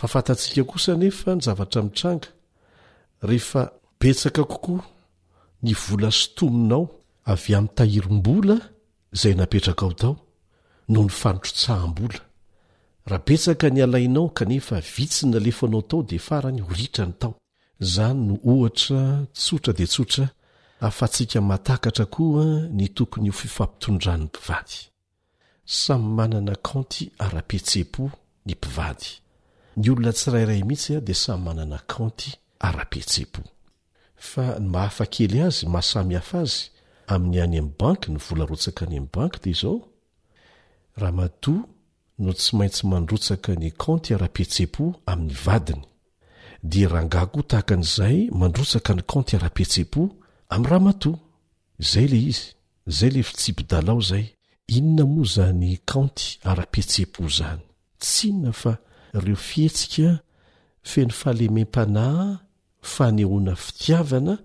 Fa fantatsika kosa nefa ny zavatra mitranga, rehefa betsaka kokoa ny vola sotominao avy amin'ny tahirim-bola izay napetraka ao tao noho ny fanotrotsaham-bola. Raha betsaka ny alainao kanefa vitsy ny alefanao tao dia farany horitrany tao. Izany no ohatra tsotra dia tsotra ahafahantsika matakatra koa ny tokony ho fifampitondran'ny mpivady. Samy manana kaonty ara-pihetsepo ny mpivady. Ny olona tsirairay mihitsy dia samy manana kaonty ara-pihetsepo. Fa ny mahafakely azy, mahasamy hafa azy amin'ny any amin'ny banky, ny vola rotsaka any amin'ny banky dia izao. Raha matoa no tsy maintsy mandrotsaka ny kaonty ara-pihetsepo amin'ny vadiny. dia rangako tahaka an'izay mandrotsaka ny kaonty ara-pihetsepo amin'ny ramatoa. Zay le izy, zay le fitsipidalao zay. Inona moa zany kaonty ara-pihetsepo zany? Tsy inona fa ireo fihetsika feno fahalemem-panahy, fanehoana fitiavana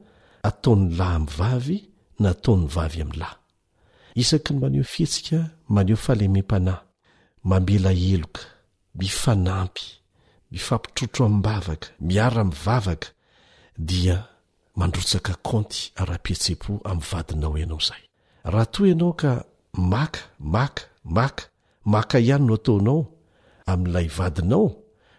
ataon'ny lahy amin'ny vavy na ataon'ny vavy amin'ny lahy. Isaky ny maneho fihetsika, maneho fahalemem-panahy, mamela heloka, mifanampy, mifampitrotro amin'ny-bavaka, miara-mivavaka, dia mandrotsaka kaonty ara-pihetsepo amin'ny vadinao ianao zay. Raha toa ianao ka maka ihany no ataonao amin'ilay vadinao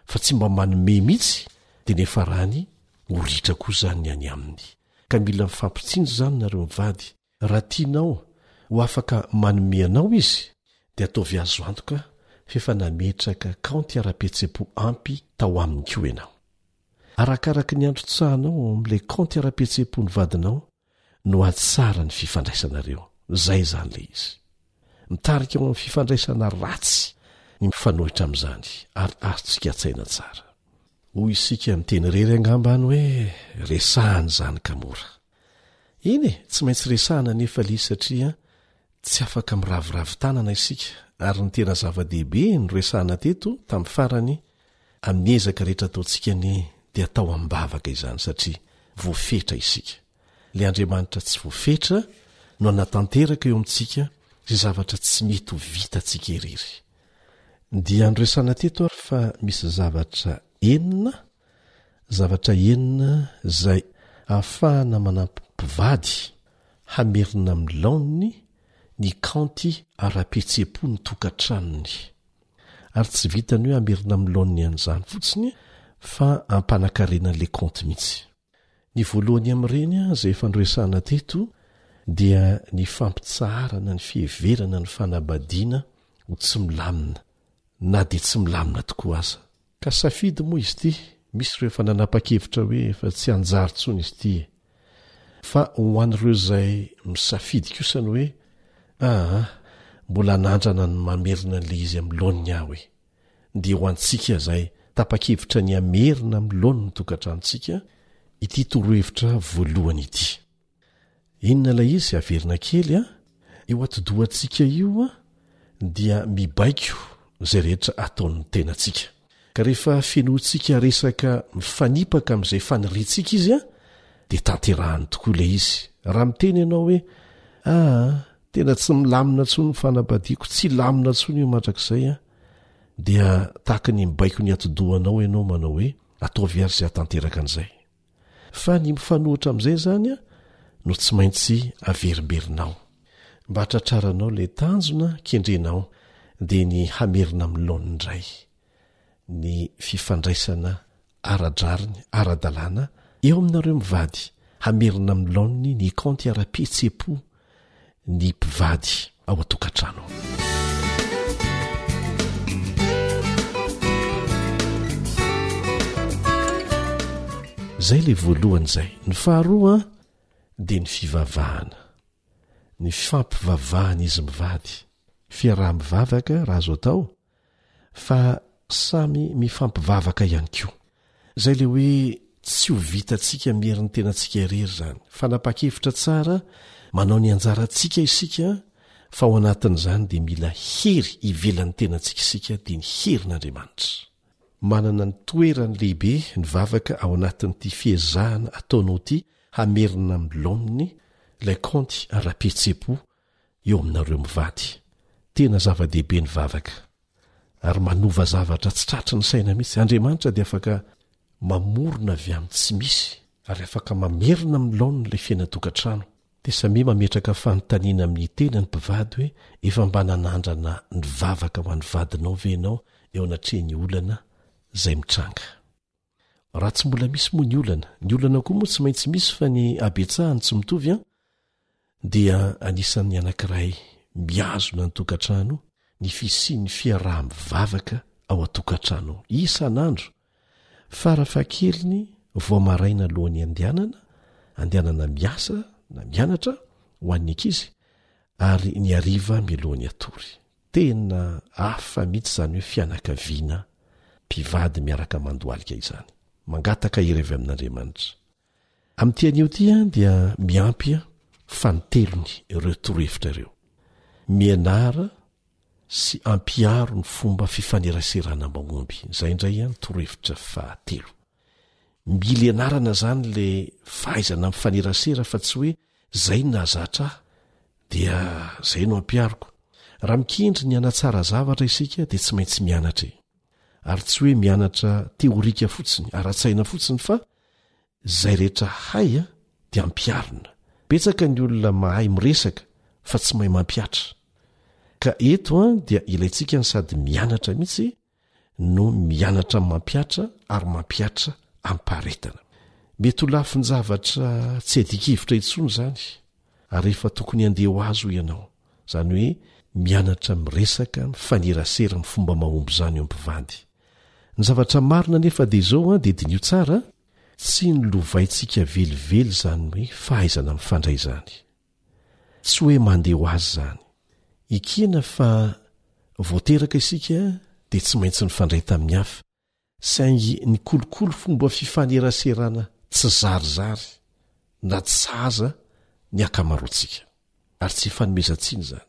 fa tsy mba manome mihitsy, dia nefa rany horitra koa zany ny any aminy. Ka mila mifampitsinjo zany nareo mivady. Raha tianao ho afaka manome anao izy, dia ataovy azo antoka fefa nametraka kaonty ara-pihetsepo ampy tao aminy koa ianao. Arakaraka ny andro tsahanao amin'ilay kaonty ara-pihetsepo ny vadinao no atsara ny fifandraisanareo. Zay zany le izy. Mitarika ao amin'ny fifandraisana ratsy ny mifanohitra amin'izany ary azotsika tsaina tsara. Hoy isika amin'ny teny rery angambany hoe resahana zany ka mora. Iny tsy maintsy resahana nefa le satria tsy afaka miraviravin-tanana isika, ary ny tena zava-dehibe ny resahana teto tamin'ny farany amin'ny ezaka rehetra ataontsika ny dia atao am-bavaka izany satria voafetra isika. Le Andriamanitra tsy voafetra no anatanteraka eo amintsika izay zavatra tsy mety ho vitantsika irery. Dia andresana teto ary fa misy zavatra enina zay ahafahana manampy mpivady hamerina amin'ny laoniny ny kaonty ara-pihetsepo ny tokantranony. Ary tsy vitany hoe hamerina amin'ny laoniny an'izany fotsiny fa ampanankarena an'ilay kaonty mihitsy. Ny voalohany amin'ireny izay efa noresahana teto dia ny fampitsaharana ny fiheverana ny fanabadiana ho tsy milamina, na dia tsy milamina tokoa aza. Ka safidy moa izy ity, misy ireo efa nanapa-kevitra hoe efa tsy anjary tsony izy ity. Fa ho an'ireo izay misafidy kosany hoe mbola nandrana ny mamerina an'ilay izy amin'ny laoniny aho hoe. Dia ho antsika izay tapa-kevitra ny amerina amin'ny laoniny ny tokantranontsika, ity torohevitra voalohany ity. Inona ilay izy averina kely eo ati-dohantsika io dia mibaiko izay rehetra ataon'ny tenantsika. Ka rehefa fenoantsika resaka mifanipaka amin'izay faniriantsika izy dia tanterahany tokoa ilay izy. Raha miteny ianao hoe tena tsy milamina tsony ny fanabadiako, tsy lamina tsony io mandrakizay dia tahaka ny mibaiko ny ati-dohanao ianao manao hoe ataovy ary izay hatanteraka an'izay. Fa ny mifanohitra amin'izay zany no tsy maintsy averimberinao mba hatratraranao ilay tanjona kendrenao dia ny hamerina amin'ny laoniny indray, ny fifandraisana ara-drariny ara-dalàna eo aminareo mivady, hamerina amin'ny laoniny ny kaonty ara-pihetsepo ny mpivady ao an-tokantrano. Zay le voalohany zay. Ny faharoa dia ny fivavahana, ny fampivavahana izy mivady, fiaraha-mivavaka raha azo atao fa samy mifampivavaka ihany koa. Zay le hoe tsy ho vitantsika mieriny tenantsika irery zany, fa napakevitra tsara manao ny anjarantsika isika, fa ao anatin'izany dia mila hery ivelan'ny tenantsika isika dia ny herin'Andriamanitra. Manana ny toerany lehibe ny vavaka ao anatin'ity fiezahana ataonao ity hamerina amin'ny laoniny ilay kaonty ara-pihetsepo eo aminareo mivady. Tena zava-dehibe ny vavaka ary manova zavatra tsy tratry ny saina mihitsy. Andriamanitra dia afaka mamorona avy amin'ny tsy misy ary afaka mamerina amin'ny laoniny ilay fiainatokantrano. Dia samy mametraka fanontaniana amin'ny tena ny mpivady hoe efa mba nanandrana ny vavaka ho an'ny vadinao ve ianao eo anatrehany olana zay mitranga. Raha tsy mbola misy moa ny olana koa moa tsy maintsy misy fa ny abetsahany tsy mitovy dia anisan'ny anankiray miazona ny tokantrano ny fisian'ny fiaraha-mivavaka ao an-tokantrano isan'andro. Farafahakeliny vao maraina alohan'ny andehanana miasa na mianatra ho an'ny ankizy ary ny hariva mialohan'ny atory. Tena hafa mihitsy zany hoe fianakaviana mpivady miaraka mandohalika izany. mangataka iry avy amin'andriamanitra. Amin'tian'io tia dia miampya fantelony ireo torohevitra ireo, mianara sy ampiaro ny fomba fifaneraserana mahomby. Zay indray ihany torohevitra fahatelo. Mila ianarana zany le fahaizana mifanerasera fa tsy hoe zay nazatra ah dia zay no ampiariko. Raha mikendry ny anatsara zavatra isika dia tsy maintsy mianatra, ary tsy hoe mianatra teorika fotsiny, ara-tsaina fotsiny, fa zay rehetra hay a dia ampiarina. Betsaka ny olona mahay miresaka fa tsy mahay mampiatra. Ka eto dia ilayntsika ny sady mianatra mihitsy no mianatra mampiatra ary mampiatra ampaharetana. Mety ho lafiny zavatra tsy adikivitra intsony zany, ary efa tokony andeha ho azo ianao, zany hoe mianatra miresaka mifanerasera ny fomba mahomby zany eo ampivady. Ny zavatra marina nefa dia izao dia dinio tsara, tsy ny lovaintsika velively zany hoe fahaizana mifandray zany, tsy hoe mandeha ho azy zany. Ikena fa voateraka isika dia tsy maintsy nifandray tamin'ny hafa, saingy ny kolokolo fomba fifaneraserana tsy zarizary na tsaza ny akamaroantsika, ary tsy fanomezantsiny zany.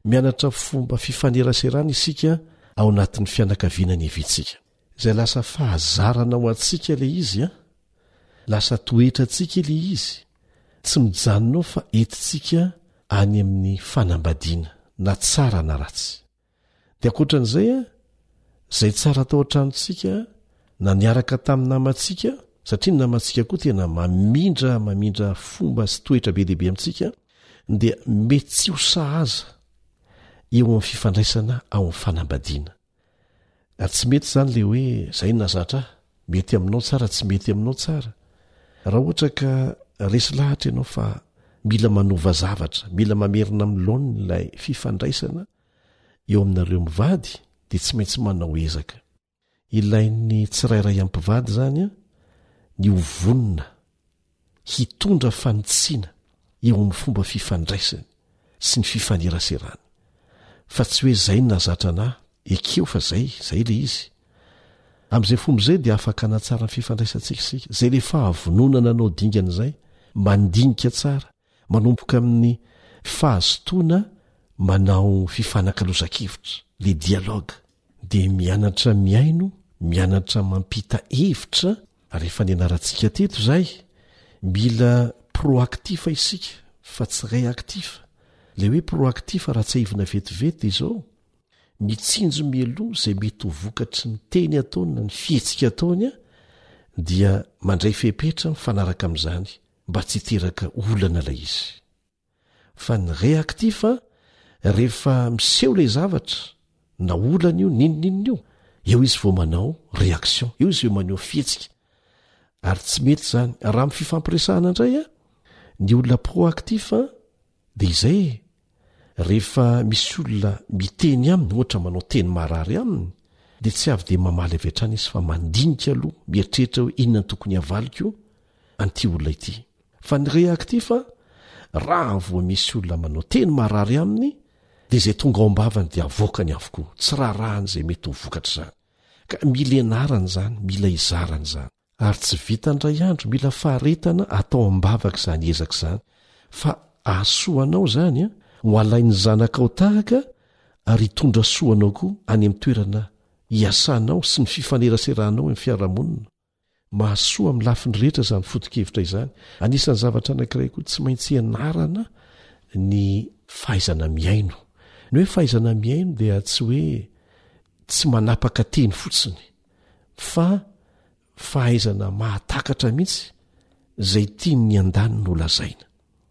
Mianatra fomba fifaneraserana isika ao anatin'ny fianakaviana ny evintsika, izay lasa fahazarana ao antsika le izy lasa toetra antsika le izy, tsy mijanonao fa entintsika any amin'ny fanambadiana na tsara na ratsy. Dia ankoatran'izay zay tsara tao an-tranontsika na niaraka tamin'ny namantsika, satria ny namantsika koa tena mamindra fomba sy toetra be dehibe amintsika, dia mety tsy ho sahaza eo amin'ny fifandraisana ao amin'ny fanambadiana. Ary tsy mety zany le hoe zay nazatra mety aminao tsara, tsy mety aminao tsara. Raha ohatra ka resy lahatra ianao fa mila manova zavatra, mila mamerina amin'ny laoniny ilay fifandraisana eo aminareo mivady, dia tsy maintsy manao ezaka. Ilain'ny tsirairay ampivady zany ny hovonina hitondra fanitsiana eo amin'ny fomba fifandraisany sy ny fifaneraserany, fa tsy hoe zay nazatra anahy ekeo fa zay le izy. Amin'izay fomba izay dia afaka hanatsara ny fifandraisantsika isika. Zay le fahavononana anao dingan'izay, mandinika tsara, manomboka amin'ny fahazotoana manao fifanankalozakevitra, le dialogue, dia mianatra miaino, mianatra mampita hevitra. Ary efa nianarantsika teto zay, mila proaktifa isika fa tsy réaktifa. Le hoe proaktifa raha tsy haivina vetivety izao, mitsinjo mialoha zay mety ho vokatry ny teny ataony na ny fihetsika ataony dia mandray fepetra mifanaraka amin'izany mba tsy hiteraka olana ilay izy. Fa ny réaktifa, rehefa miseho ilay zavatra na olana io ninoninona io, eo izy vao manao réaction, eo izy vao manao fihetsika. Ary tsy mety zany. Raha amin'ny fifampiresahana indray ny olona proaktifa dia izay, rehefa misy olona miteny aminy ohatra manao teny marary aminy, dia tsy avy dia mamaly avy hatrany izy fa mandinika aloha, mieritreritra hoe inona ny tokony havaliko an'ity olona ity. Fa ny réaktifa, raha vao misy olona manao teny marary aminy dia izay tonga ao am-bavany dia avoakany avokoa, tsy raharahany izay mety ho vokatra zany. Ka mila ianarana zany, mila izarana zany. Ary tsy vita ndray andro, mila faharetana atao am-bavaka izany ezaka izany, fa ahasoanao zany ho alain'ny zanakao tahaka, ary hitondra soanao koa any amin'ny toerana hiasanao sy ny fifaneraseranao amin'ny fiarahamonina. Mahasoa amin'ny lafiny rehetra izany foto-kevitra izany. Anisan'ny zavatra anankiray koa tsy maintsy ianarana ny fahaizana miaino. Ny hoe fahaizana miaino dia tsy hoe tsy manapaka teny fotsiny, fa fahaizana mahatakatra mihitsy zay tiany ny andaniny olazaina.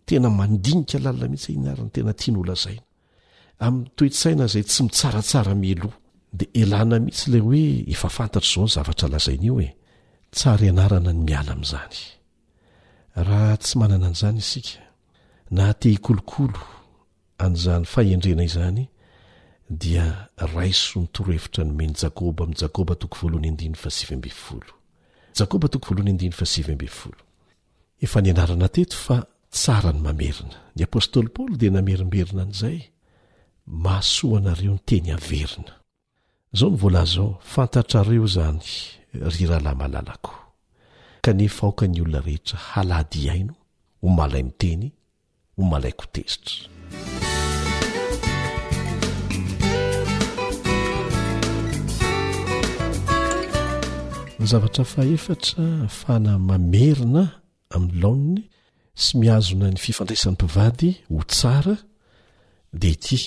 Tena mandinika lalina mihitsy inarany tena tiany olazaina. Amin'ny toe-tsaina zay tsy mitsaratsara mialoha, dia elana mihitsy ilay hoe efa fantatra izao ny zavatra lazaina io tsara ianarana ny miala amin'izany. Raha tsy manana an'izany isika, na te hikolokolo an'izany fahendrena izany, dia raiso ny torohevitra nomeny Jakoba amin'ny Jakoba 1:7. Jakoba 1:7. Efa nianarana teto fa tsara ny mamerina. Ny apôstôly Paoly dia namerimberina an'izay, mahasoa anareo ny teny averina. Zao ny voalaza ao, fantatrareo zany ry rahalahy malalako kanefa aoka ny olona rehetra halady aino ho malay miteny ho malaiko tezitra. ny zavatra faefatra fana mamerina amin'ny laoniny sy miazona ny fifandraisan'ny mpivady ho tsara dia ity: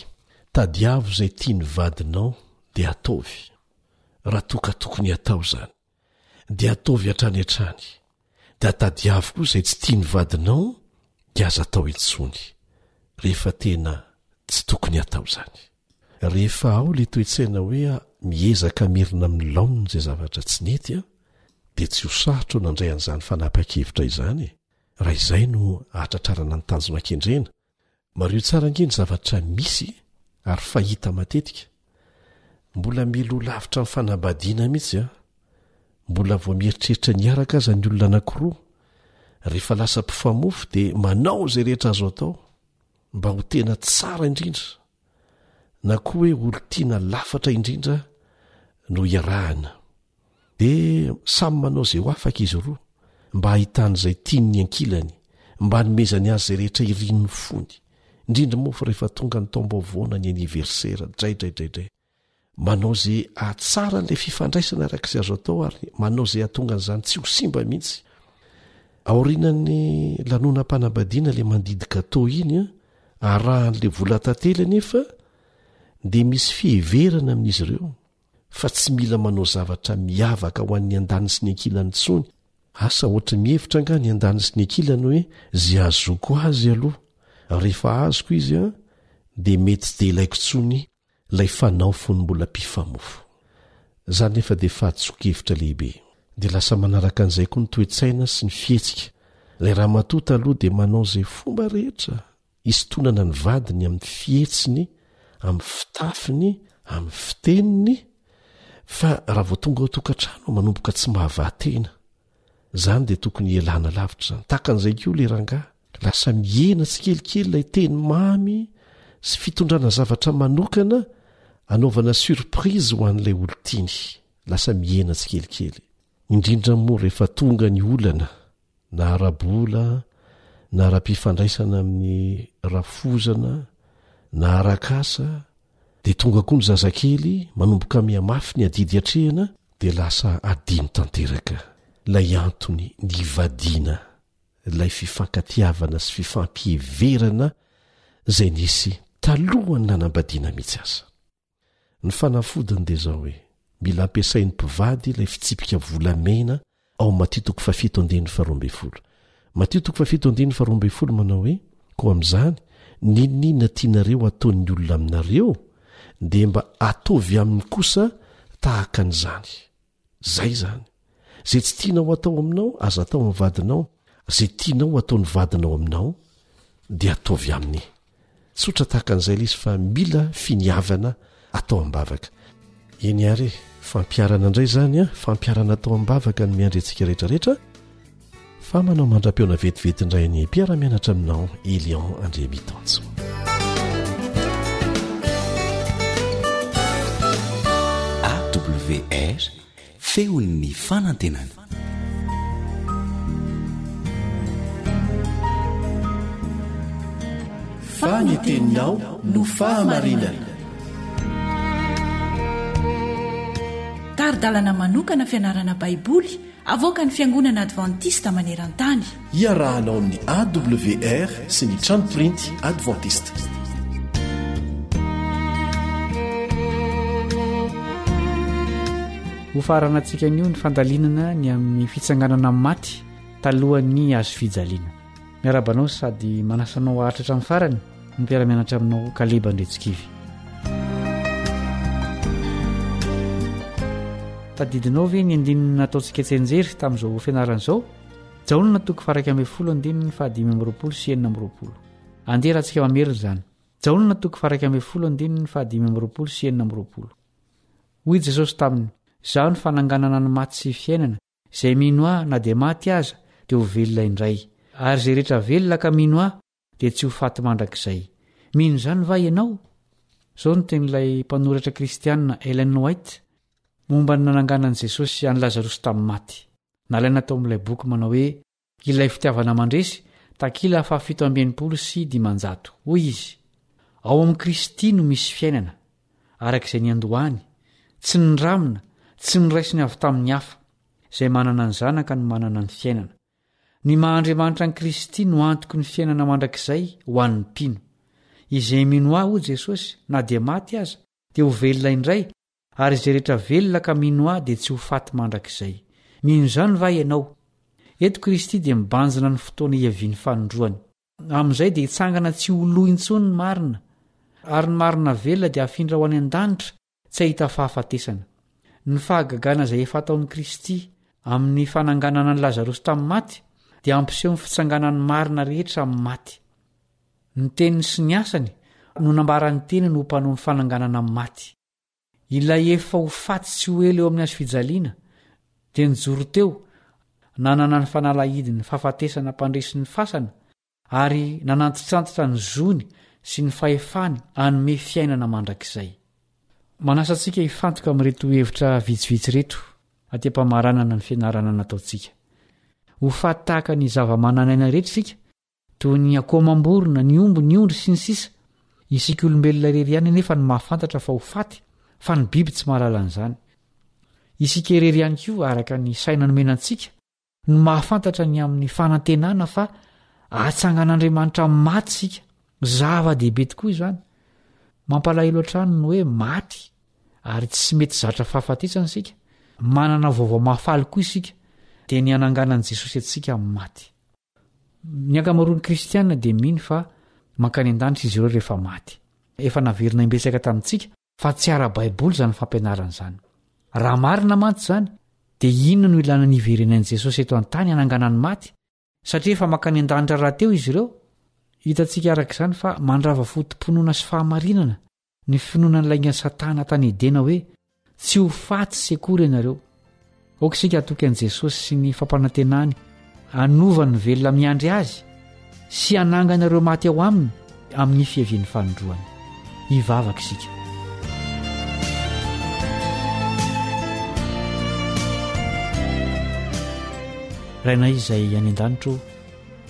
tadiavo izay tia ny vadinao dia ataovy, raha toka tokony atao izany dia ataovy hatrany hatrany, dia tadiavo koa izay tsy tia ny vadinao dia aza atao intsony rehefa tena tsy tokony atao izany. Rehefa ao le toe-tsaina hoe miezaka mirina amin'ny laoniny izay zavatra tsy nety dia tsy ho sarotra ho nandray an'izany fanapa-kevitra izany. Raha izay no ahatratrarana ny tanjona-kendrena. Mario tsara ngeny zavatra misy ary fahita matetika. Mbola milo lavitra amin'ny fanambadiana mihitsy mbola vao mieritreritra niaraka aza ny olona anankiroa, rehefa lasa mpifamofo dia manao izay rehetra azo atao mba ho tena tsara indrindra, na koa hoe olo-tiana lafatra indrindra no iarahana. Dia samy manao izay ho afaka izy roa mba hahitan'izay tiany ny ankilany, mba nomezany azy izay rehetra irin'ny fony, indrindra moa fa rehefa tonga ny taom-baovona ny aniversera draidraidraidray, manao izay ahatsara n'ilay fifandraisana araka izay azo atao ary manao izay hahatonga an'izany tsy ho simba mihitsy. Aorinan'ny lanonam-panambadiana ilay mandidika tao iny arahan'ilay vola tantely nefa dia misy fiheverana amin'izy ireo fa tsy mila manao zavatra miavaka ho an'ny andany sy ny ankilany intsony. Asa ohatra mihevitra nga ny andany sy ny ankilany hoe zay azoko azy aloha, rehefa azoko izy dia mety dia ilaiko tsony ilay fanao fony mbola mpifamofo. Zany nefa dia fahatso-kevitra lehibe. Dia lasa manaraka an'izay koa ny toe-tsaina sy ny fihetsika. Ilay raha matota aloha dia manao izay fomba rehetra histonana ny vadiny amin'ny fihetsiny, amin'ny fitafiny, amin'ny fiteniny, fa raha vao tonga ao tokantrano manomboka tsy mahavahatena, izany dia tokony hialana lavitra izany. Takan'izay koa ilay rangahy, lasa mihena tsy kelikely ilay teny mamy sy fitondrana zavatra manokana anaovana surprise ho an'ilay olo-tiany, lasa mihena tsy kelikely. Indrindra moa rehefa tonga ny olana na ara-bola na ara-pifandraisana amin'ny rafozana na arakasa, dia tonga koa ny zazakely manomboka mihamafy ny adidy atrehana, dia lasa adino tanteraka. Ilay antony ny vadiana, ilay fifankatiavana sy fifampiheverana izay nisy talohany nanambadiana mihitsy aza. Ny fanafodiny dia izao hoe mila ampiasain'ny mpivady ilay fitsipika volamena ao Matio 7:12. Matio 7:12 manao hoe: koa amin'izany ninona tianareo ataon'ny olona aminareo dia mba ataovy aminy kosa tahaka an'izany. Zay zany, zay tsy tianao atao aminao aza atao amin'ny vadinao, zay tianao ataon'ny vadinao aminao dia ataovy aminy. Tsotra tahaka an'izay izy fa mila finiavana atao am-bavaka. Eny ary fampiarana indray zany fampiarana atao am-bavaka ny miandry antsika rehetrarehetra, fa manao mandra-peona vetivety indray ny mpiara-mianatra aminao Elion André Mitanso. AWR feon'ny fanantenana. Faniteninao no fahamarinana. Taridalana manokana fianarana baiboly avoaka ny Fiangonana Adventista maneran-tany. Iarahanao amin'ny AWR sy ny trano printy Adventista. Ho faranantsika anio ny fandalinana ny amin'ny fitsanganana amin'ny maty talohan'ny azo fijaliana. Miarabanao sady manasanao ahatratra amin'ny farany ny mpiara-mianatra aminao Kaleba Andretsikivy. Tadidinao ve ny andinina ataontsika tsenjery tamin'izao fianaran'izao? Jaonina toko faraka ambin'ny folo andininy fa 5:20 sy 4:20. Andeha rahantsika mamerina izany. Jaonina toko faraka ambin'ny folo andininy fa 5:20 sy 4:20. Hoy Jesosy taminy: izaho ny fananganana ny maty sy fiainana, izay mino ahy na dia maty aza dia ho velona indray, ary izay rehetra velona ka mino ahy dia tsy ho faty mandrakizay. Mino izany va ianao? Izao no tenin'ilay mpanoratra kristianina Ellen White. momba ny nananganan'i jesosy any lazarosy tamin'ny maty nalaina tao amin'ilay boky manao hoe ilay fitiavana mandresy takila 7:16 hoy izy ao amin'i Kristy no misy fiainana arak'izay ny andohany tsy ny ramina tsy ny raisiny avy tamin'ny hafa izay manana ny zanaka no manana ny fiainana ny Mahandriamanitra ny Kristy no antoky ny fiainana mandrakizay ho an'ny mpino izay mino ahy ho Jesosy na dia maty aza dia ho velona indray ary izay rehetra velona ka mino ahy dia tsy ho faty mandrakizay mino izany va ianao eto Kristy dia mibanjina ny fotoana iaviany fanondroany amin'izay dia hitsangana tsy ho lo intsony ny marina ary ny marina velona dia hafindra ho any an-danitra tsy ahita fahafatesana ny fahagagana izay efa ataon'i Kristy amin'ny fananganana ny Lazarosy tamin'ny maty dia ampiseho ny fitsanganan'ny marina rehetra amin'ny maty ny teniny sy ny asany no nambarany teny no mpanao ny fananganana amin'ny maty ilay efa ho faty tsy ho elo eo amin'ny azo fijaliana dia nijoro teo nanana ny fanalahidi ny fahafatesana mpandresi ny fasana ary nanantitrantitra ny zony sy ny fahefany anome fiainana mandrakizay manasa antsika hifantoka amin'reto hevitra vitsivitsy reto aty-pamaranana ny fianarana nataontsika ho faty tahaka ny zava-mananaina rehetra isika toy ny akoamam-borona ny omby ny ondry sy ny sisa isika olombelona irery ihany nefa ny mahafantatra fa ho faty fa ny biby tsy mahalala an'izany isika irery ihany koa araka ny saina nomenantsika ny mahafantatra ny amin'ny fanantenana fa atsangan'Andriamanitra maty sika zava-dehibe tokoa izany mampalahelo hatrany ny hoe maty ary tsy mety zatra fahafatesana sika manana vaovao mahafaly koa isika dia ny ananganan'i Jesosy antsika amin'ny maty ny ankamaroan'ny kristianina dia mino fa mankany an-danitra izy ireo rehefa maty efa naverina imbetsaka tamintsika fa tsy ara-baiboly izany fampianarana izany raha marina mantsy izany dia inona no ilana ny iverenan'i Jesosy eto an-tany ananganany maty satria efa mankany an-danitra rahateo izy ireo hitantsika arak'izany fa mandrava fotom-ponoana sy fahamarinana ny finoana nylaingan'ny Satana tany Edena hoe tsy ho faty sy akory ianareo aoka isika atoky an'i Jesosy sy ny fampanantenany anova ny velona miandry azy sy anangana ireo maty ao aminy amin'ny fiavian'ny fanondroany hivavaka isika rainay izay any an-danitro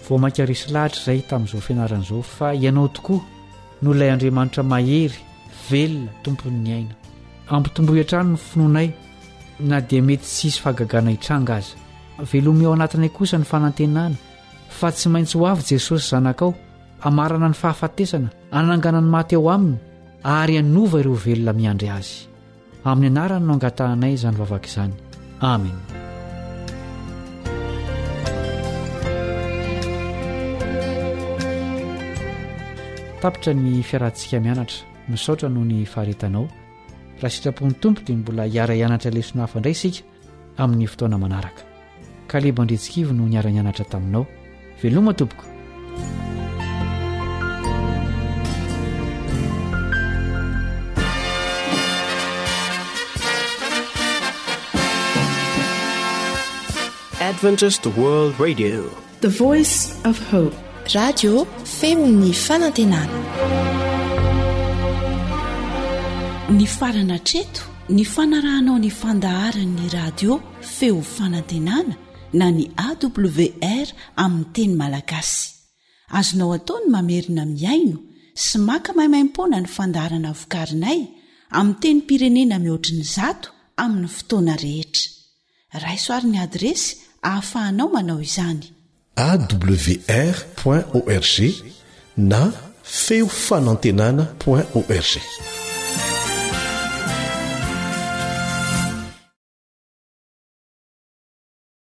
vao mankarisy lahatra izay tamin'izao fianaran'izao fa ianao tokoa no ilay Andriamanitra mahery velona tompon'ny aina ampitomboy hatrany ny finoanay na dia mety tsisy fahagagana hitranga aza velomeo ao anatinay kosa ny fanantenana fa tsy maintsy ho avy Jesosy zanakao amarana ny fahafatesana anangana ny maty ao aminy ary anova ireo velona miandry azy amin'ny anarany no angatahanay izany vavaka izany amen tapitra ny fiarahantsika mianatra misaotra noho ny faharetanao raha sitrapon'ny tompo dia mbola hiara-hianatra lesona hafa indray isika amin'ny fotoana manaraka kalebo andretsikivy no niara-nianatra taminao veloma tompoko Adventist World Radio, The Voice of Hope. Radio feony fanantenana. Ny farana treto ny fanarahanao ny fandaharan'ny radio feo fanantenana na ny AWR amin'ny teny malagasy azonao ataony mamerina miaino sy maka maimaimpona ny fandaharana vokarinay amin'ny teny pirenena mihoatriny 100 amin'ny fotoana rehetra raisoaryn'ny adresy ahafahanao manao izany awr.org na feo fanantenana.org